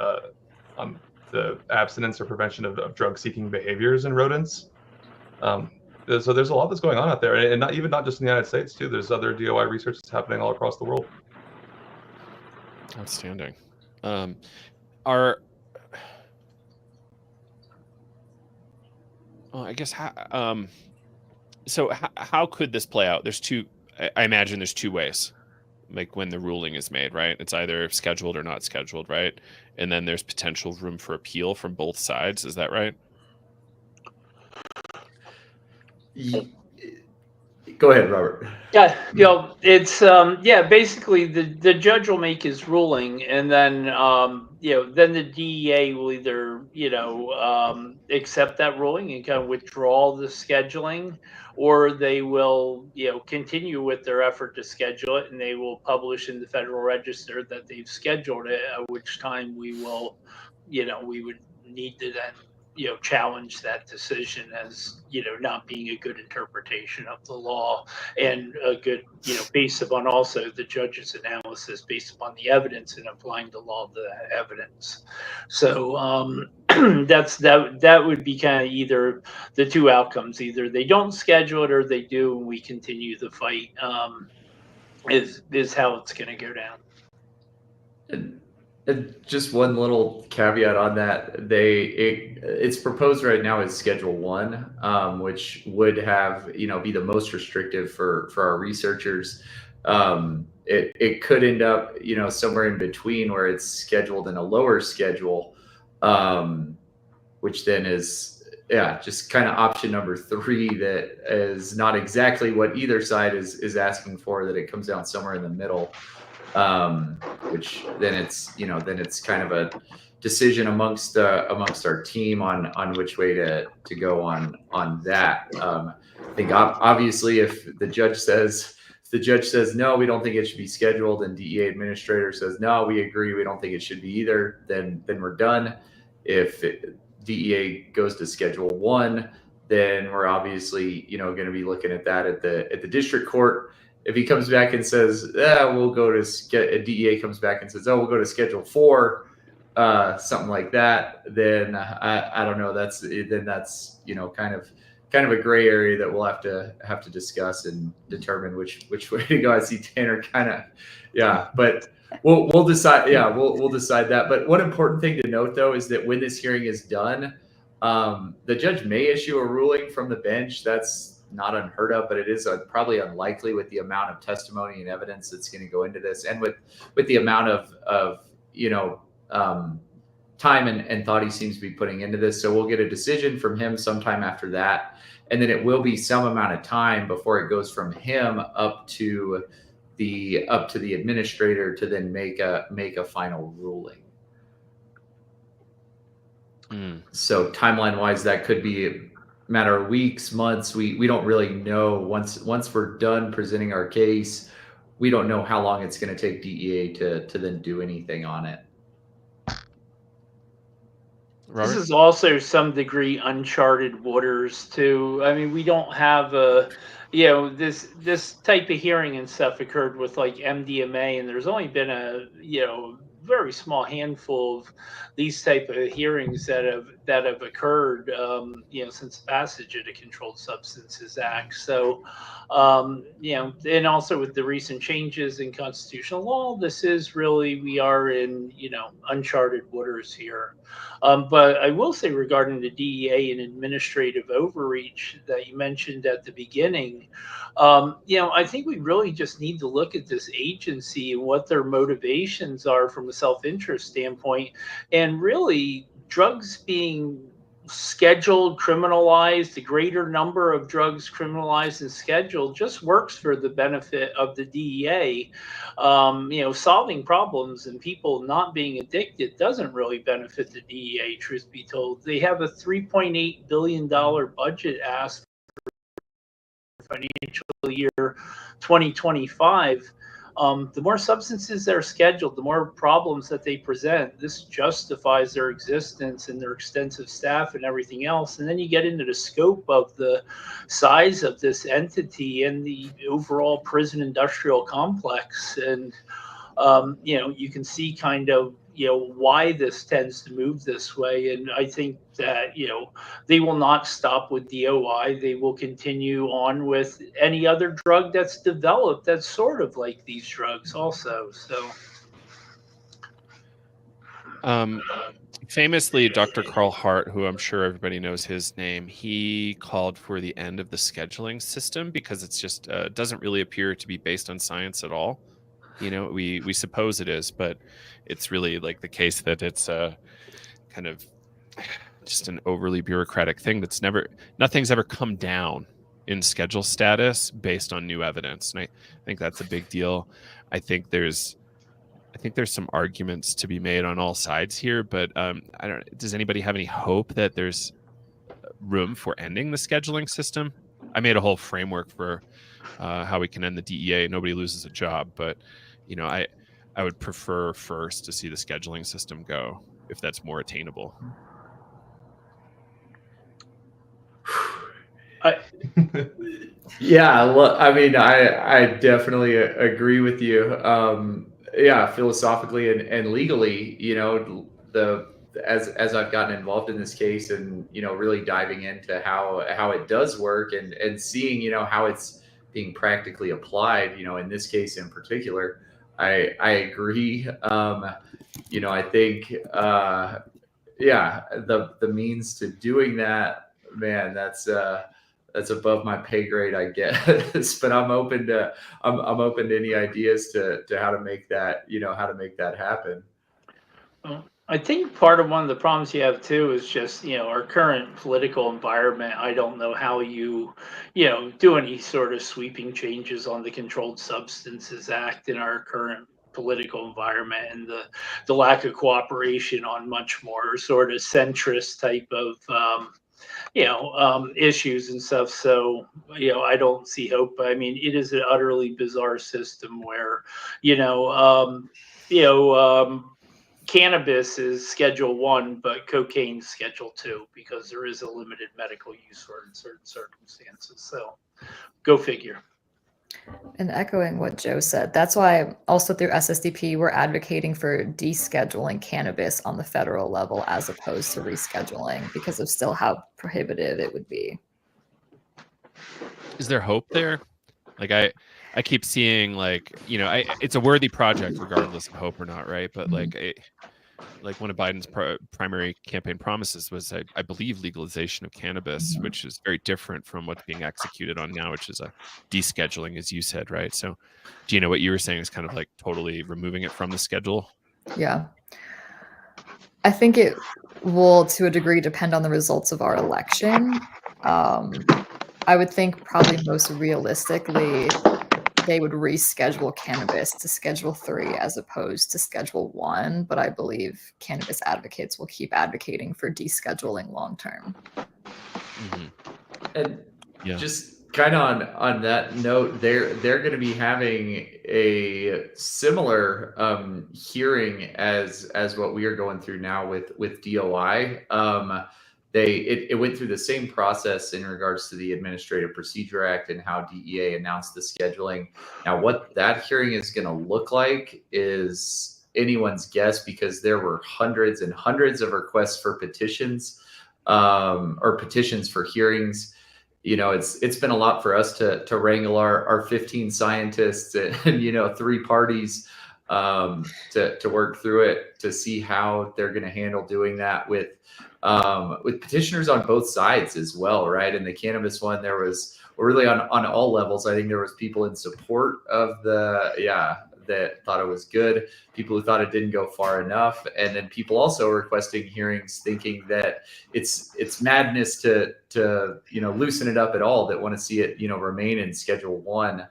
the abstinence or prevention of drug-seeking behaviors in rodents. So there's a lot that's going on out there, and not just in the United States too. There's other DOI research that's happening all across the world. Outstanding. I guess how could this play out? I imagine there's two ways, like when the ruling is made, right? It's either scheduled or not scheduled, right? And then there's potential room for appeal from both sides. Is that right? Go ahead, Robert. Yeah, it's basically the judge will make his ruling, and then then the DEA will either accept that ruling and kind of withdraw the scheduling, or they will continue with their effort to schedule it, and they will publish in the Federal Register that they've scheduled it, at which time we will we would need to then challenge that decision as not being a good interpretation of the law, and a good based upon also the judge's analysis based upon the evidence and applying the law to that evidence. So that would be kind of either the two outcomes: either they don't schedule it or they do and we continue the fight. Is how it's going to go down. And just one little caveat on that, it's proposed right now as Schedule 1, which would have be the most restrictive for our researchers. It could end up somewhere in between, where it's scheduled in a lower schedule, which then is just kind of option number 3, that is not exactly what either side is asking for, that it comes down somewhere in the middle. Which then it's kind of a decision amongst our team on which way to go on that. I think obviously if the judge says no, we don't think it should be scheduled, and DEA administrator says no, we agree, we don't think it should be either, then we're done. If DEA goes to Schedule 1, then we're obviously going to be looking at that at the district court. If he comes back and says, we'll go to DEA comes back and says, we'll go to Schedule 4, something like that, then I don't know. That's kind kind of a gray area that we'll have to discuss and determine which way to go. I see Tanner kind of, yeah, but we'll decide. Yeah, we'll decide that. But one important thing to note though is that when this hearing is done, the judge may issue a ruling from the bench. That's not unheard of, but it is probably unlikely with the amount of testimony and evidence that's going to go into this, and with the amount of time and thought he seems to be putting into this. So we'll get a decision from him sometime after that, and then it will be some amount of time before it goes from him up to the administrator to then make a final ruling. So timeline wise, that could be a matter of weeks, months. We don't really know. Once we're done presenting our case, we don't know how long it's going to take DEA to then do anything on it. Robert? This is also some degree uncharted waters too. I mean, we don't have this type of hearing and stuff occurred with like MDMA, and there's only been a very small handful of these type of hearings that have occurred since the passage of the Controlled Substances Act. So and also with the recent changes in constitutional law, this is really, we are in uncharted waters here. But I will say regarding the DEA and administrative overreach that you mentioned at the beginning, I think we really just need to look at this agency and what their motivations are from a self-interest standpoint. And really, drugs being scheduled, criminalized, the greater number of drugs criminalized and scheduled just works for the benefit of the DEA. Solving problems and people not being addicted doesn't really benefit the DEA, truth be told. They have a $3.8 billion budget asked for financial year 2025. The more substances that are scheduled, the more problems that they present. This justifies their existence and their extensive staff and everything else. And then you get into the scope of the size of this entity and the overall prison industrial complex. And, you can see kind of, why this tends to move this way. And I think that, they will not stop with DOI. They will continue on with any other drug that's developed that's sort of like these drugs also. So famously, Dr. Carl Hart, who I'm sure everybody knows his name, he called for the end of the scheduling system because it's just doesn't really appear to be based on science at all. We suppose it is, but it's really like the case that it's kind of just an overly bureaucratic thing nothing's ever come down in schedule status based on new evidence. And I think that's a big deal. I think there's some arguments to be made on all sides here, but does anybody have any hope that there's room for ending the scheduling system? I made a whole framework for how we can end the DEA. Nobody loses a job, but I would prefer first to see the scheduling system go if that's more attainable. Yeah, I mean, I definitely agree with you. Philosophically and legally, as I've gotten involved in this case and really diving into how it does work and seeing how it's being practically applied, in this case in particular, I agree. I think the means to doing that, man, that's above my pay grade, I guess. But I'm open to any ideas to how to make that happen. Well, I think part of one of the problems you have too is just our current political environment. I don't know how you do any sort of sweeping changes on the Controlled Substances Act in our current political environment, and the lack of cooperation on much more sort of centrist type of issues and stuff. So, I don't see hope. I mean, it is an utterly bizarre system where, cannabis is Schedule 1, but cocaine is Schedule 2 because there is a limited medical use for it in certain circumstances. So, go figure. And echoing what Joe said, that's why also through SSDP, we're advocating for descheduling cannabis on the federal level as opposed to rescheduling because of still how prohibitive it would be. Is there hope there? Like I keep seeing like, it's a worthy project regardless of hope or not, right? But like one of Biden's primary campaign promises was, I believe, legalization of cannabis, which is very different from what's being executed on now, which is a descheduling, as you said, right? So, Gina, what you were saying is kind of like totally removing it from the schedule. Yeah. I think it will, to a degree, depend on the results of our election. I would think probably most realistically, they would reschedule cannabis to Schedule 3 as opposed to Schedule 1, but I believe cannabis advocates will keep advocating for descheduling long term. And just kind of on that note, they're going to be having a similar hearing as what we are going through now with DOI. It went through the same process in regards to the Administrative Procedure Act and how DEA announced the scheduling. Now, what that hearing is going to look like is anyone's guess, because there were hundreds and hundreds of requests for petitions or petitions for hearings. It's been a lot for us to wrangle our 15 scientists and 3 parties to work through it, to see how they're going to handle doing that with petitioners on both sides as well, right? In the cannabis one, there was really on all levels. I think there was people in support of that thought it was good, people who thought it didn't go far enough, and then people also requesting hearings thinking that it's madness to loosen it up at all, that want to see it remain in Schedule 1.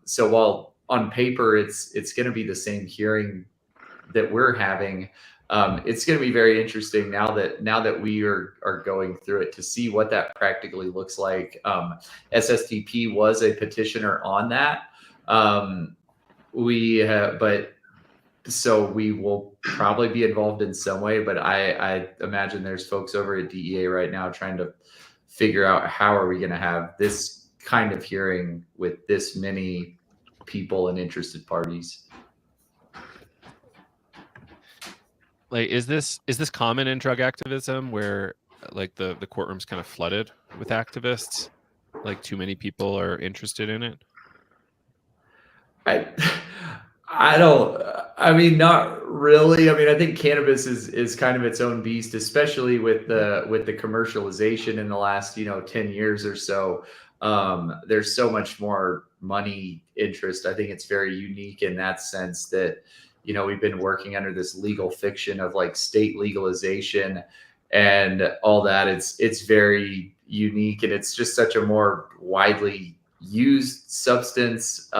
So while on paper it's going to be the same hearing that we're having, it's going to be very interesting now that we are going through it to see what that practically looks like. SSDP was a petitioner on that. So we will probably be involved in some way, but I imagine there's folks over at DEA right now trying to figure out how are we going to have this kind of hearing with this many people and interested parties. Like, is this common in drug activism, where like the courtroom's kind of flooded with activists, like too many people are interested in it? Not really. I think cannabis is kind of its own beast, especially with the commercialization in the last 10 years or so. There's so much more money interest. I think it's very unique in that sense that we've been working under this legal fiction of like state legalization and all that. It's very unique, and it's just such a more widely used substance.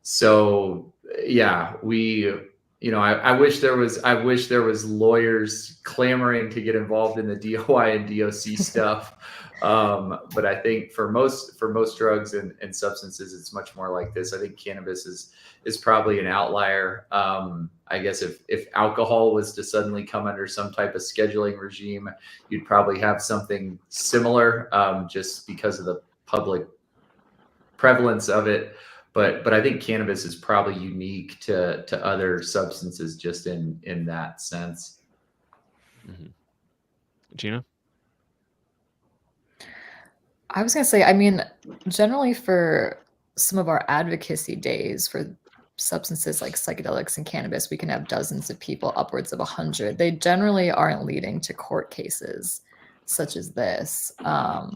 So yeah, I wish there was lawyers clamoring to get involved in the DOI and DOC stuff. But I think for most drugs and substances, it's much more like this. I think cannabis is probably an outlier. I guess if alcohol was to suddenly come under some type of scheduling regime, you'd probably have something similar, just because of the public prevalence of it. But I think cannabis is probably unique to other substances just in that sense. Mm-hmm. Gina? I was going to say, generally for some of our advocacy days for substances like psychedelics and cannabis, we can have dozens of people, upwards of 100. They generally aren't leading to court cases such as this, at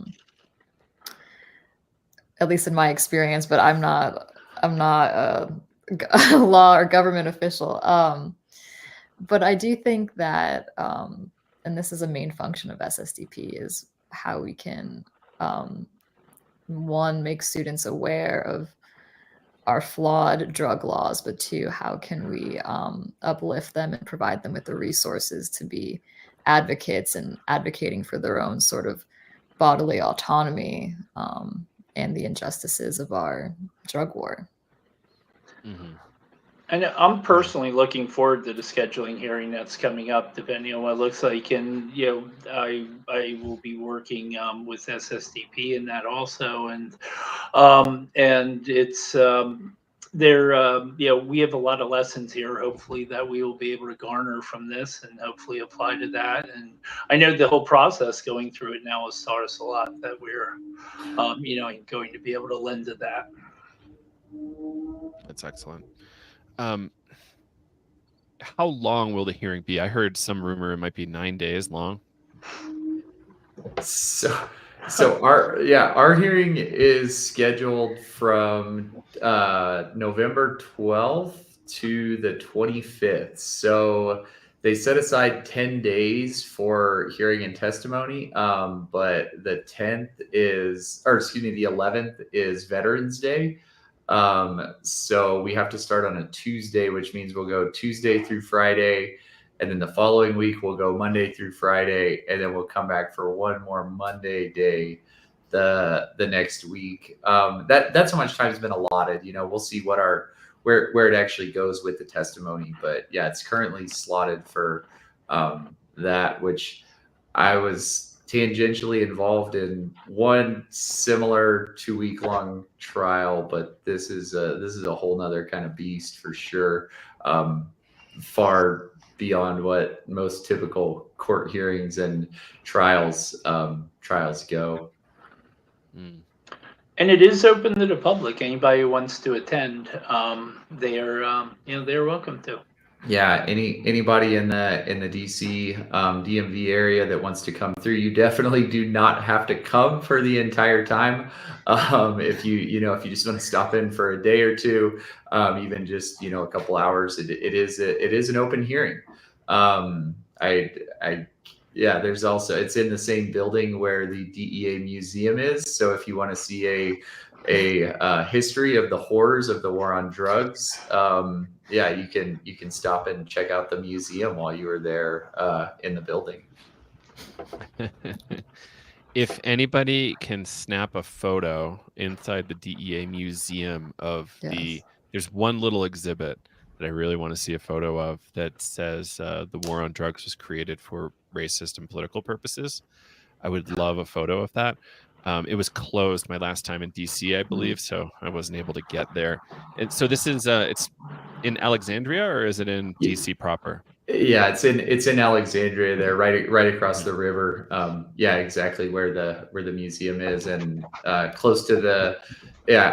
least in my experience, but I'm not a law or government official. But I do think that, and this is a main function of SSDP, is how we can, one, make students aware of our flawed drug laws, but 2, how can we uplift them and provide them with the resources to be advocates and advocating for their own sort of bodily autonomy and the injustices of our drug war. Mm-hmm. And I'm personally looking forward to the scheduling hearing that's coming up, depending on what it looks like. And I will be working with SSDP in that also, and it's we have a lot of lessons here, hopefully, that we will be able to garner from this and hopefully apply to that. And I know the whole process going through it now has taught us a lot that we're, going to be able to lend to that. That's excellent. How long will the hearing be? I heard some rumor it might be 9 days long. So our hearing is scheduled from November 12th to the 25th. So they set aside 10 days for hearing and testimony, but the 11th is Veterans Day. So we have to start on a Tuesday, which means we'll go Tuesday through Friday. And then the following week, we'll go Monday through Friday, and then we'll come back for one more Monday day the next week. That's how much time has been allotted. We'll see where it actually goes with the testimony. But yeah, it's currently slotted for that, which I was tangentially involved in one similar 2-week-long trial, but this is a whole nother kind of beast for sure. Far beyond what most typical court hearings and trials go. And it is open to the public. Anybody who wants to attend, they're welcome to. Yeah, anybody in the DC DMV area that wants to come through, you definitely do not have to come for the entire time. If you just want to stop in for a day or two, even just a couple hours, it is an open hearing. There's also, it's in the same building where the DEA museum is. So if you want to see a history of the horrors of the war on drugs, you can stop and check out the museum while you were there in the building. If anybody can snap a photo inside the DEA museum of there's one little exhibit that I really want to see a photo of that says the war on drugs was created for racist and political purposes. I would love a photo of that. It was closed my last time in DC, I believe, so I wasn't able to get there. And so this is it's in Alexandria, or is it in DC proper? Yeah, it's in Alexandria there, right across the river. Exactly where the museum is, and close to the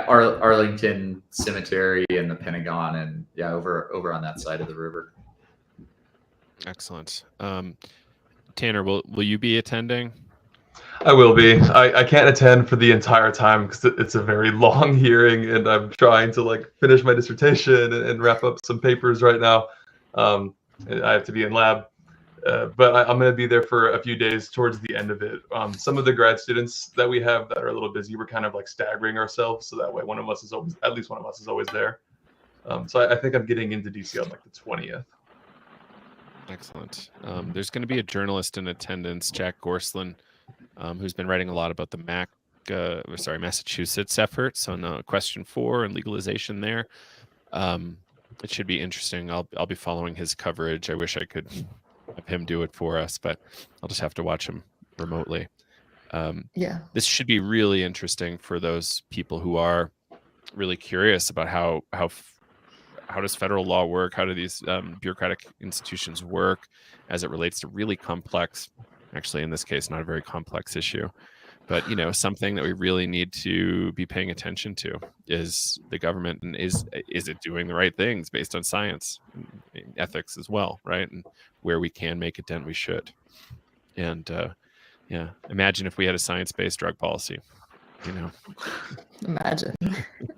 Arlington Cemetery and the Pentagon, and over on that side of the river. Excellent. Tanner, will you be attending? I will be. I can't attend for the entire time because it's a very long hearing, and I'm trying to finish my dissertation and wrap up some papers right now. I have to be in lab, but I'm going to be there for a few days towards the end of it. Some of the grad students that we have that are a little busy, we're kind of staggering ourselves, so that way at least one of us is always there. So I think I'm getting into DC on the 20th. Excellent. There's going to be a journalist in attendance, Jack Gorslin, who's been writing a lot about the Massachusetts efforts on Question 4 and legalization there. It should be interesting. I'll be following his coverage. I wish I could have him do it for us, but I'll just have to watch him remotely. This should be really interesting for those people who are really curious about how does federal law work? How do these bureaucratic institutions work as it relates to really complex, actually in this case, not a very complex issue, but something that we really need to be paying attention to is the government, and is it doing the right things based on science, and ethics as well, right? And where we can make a dent, we should. And imagine if we had a science-based drug policy. Imagine.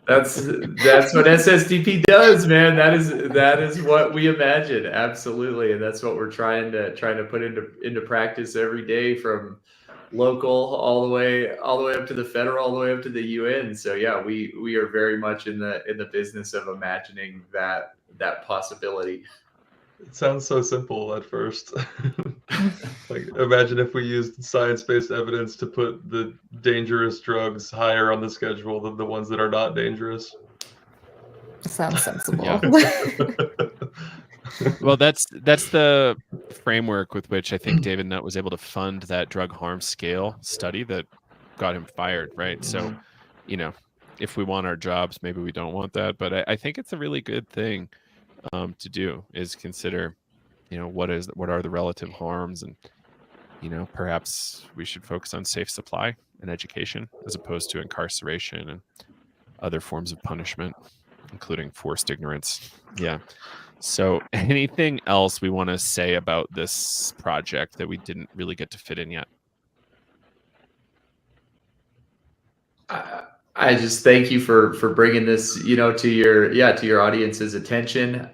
That's what SSDP does, man. That is what we imagine, absolutely, and that's what we're trying to put into practice every day, from local all the way up to the federal, all the way up to the UN. So yeah, we are very much in the business of imagining that possibility. It sounds so simple at first. Imagine if we used science-based evidence to put the dangerous drugs higher on the schedule than the ones that are not dangerous. Sounds sensible. Yeah. Well, that's the framework with which I think David Nutt was able to fund that drug harm scale study that got him fired, right? So, if we want our jobs, maybe we don't want that. But I think it's a really good thing to do, is consider, what are the relative harms, and perhaps we should focus on safe supply and education as opposed to incarceration and other forms of punishment, including forced ignorance. Yeah. So anything else we want to say about this project that we didn't really get to fit in yet? I just thank you for bringing this, to your audience's attention.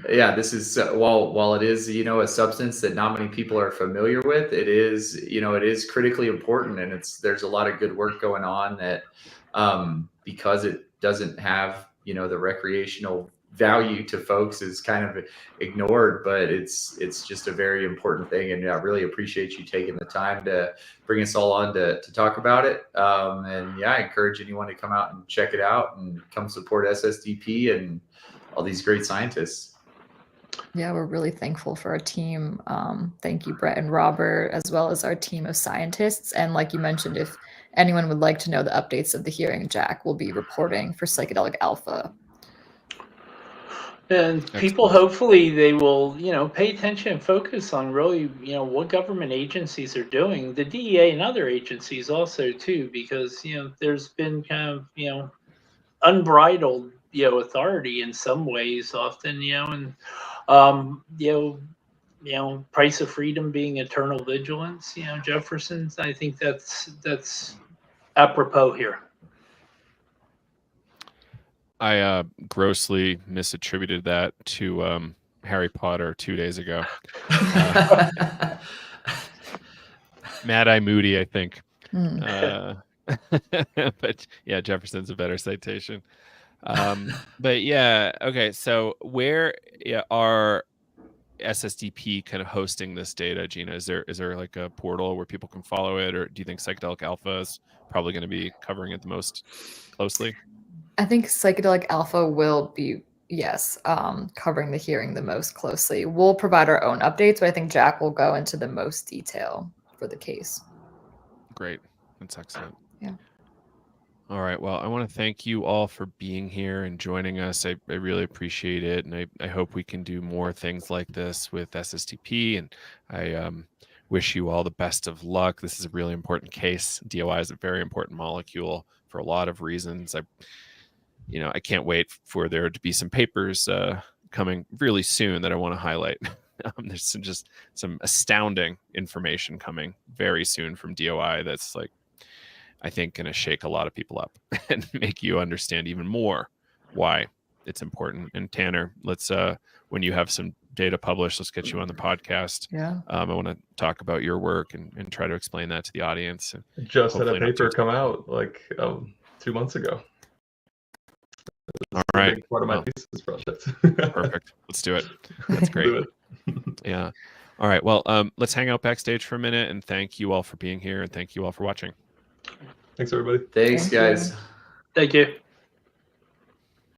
This is while it is, a substance that not many people are familiar with, it is critically important, and there's a lot of good work going on that, because it doesn't have, the recreational value to folks, is kind of ignored, but it's just a very important thing. And I really appreciate you taking the time to bring us all on to talk about it. I encourage anyone to come out and check it out and come support SSDP and all these great scientists. Yeah, we're really thankful for our team. Thank you, Brett and Robert, as well as our team of scientists. And like you mentioned, if anyone would like to know the updates of the hearing, Jack will be reporting for Psychedelic Alpha. And people, hopefully they will, pay attention and focus on really, what government agencies are doing, the DEA and other agencies also too, because, there's been kind of, unbridled, authority in some ways often, and, price of freedom being eternal vigilance, Jefferson's, I think that's apropos here. I grossly misattributed that to Harry Potter 2 days ago. Mad-Eye Moody, I think. But yeah, Jefferson's a better citation. But yeah, okay. So where are SSDP kind of hosting this data, Gina? Is there like a portal where people can follow it, or do you think Psychedelic Alpha is probably going to be covering it the most closely? I think Psychedelic Alpha will be, yes, covering the hearing the most closely. We'll provide our own updates, but I think Jack will go into the most detail for the case. Great. That's excellent. Yeah. All right. Well, I want to thank you all for being here and joining us. I really appreciate it. And I hope we can do more things like this with SSDP. And I wish you all the best of luck. This is a really important case. DOI is a very important molecule for a lot of reasons. I can't wait for there to be some papers coming really soon that I want to highlight. There's some astounding information coming very soon from DOI that's I think going to shake a lot of people up and make you understand even more why it's important. And Tanner, let's when you have some data published, let's get you on the podcast. Yeah. I want to talk about your work and try to explain that to the audience. Just had a paper come out 2 months ago. All right. Part of my thesis project. Perfect. Let's do it. That's great. Yeah. All right. Well, let's hang out backstage for a minute, and thank you all for being here, and thank you all for watching. Thanks, everybody. Thanks, guys. Thank you.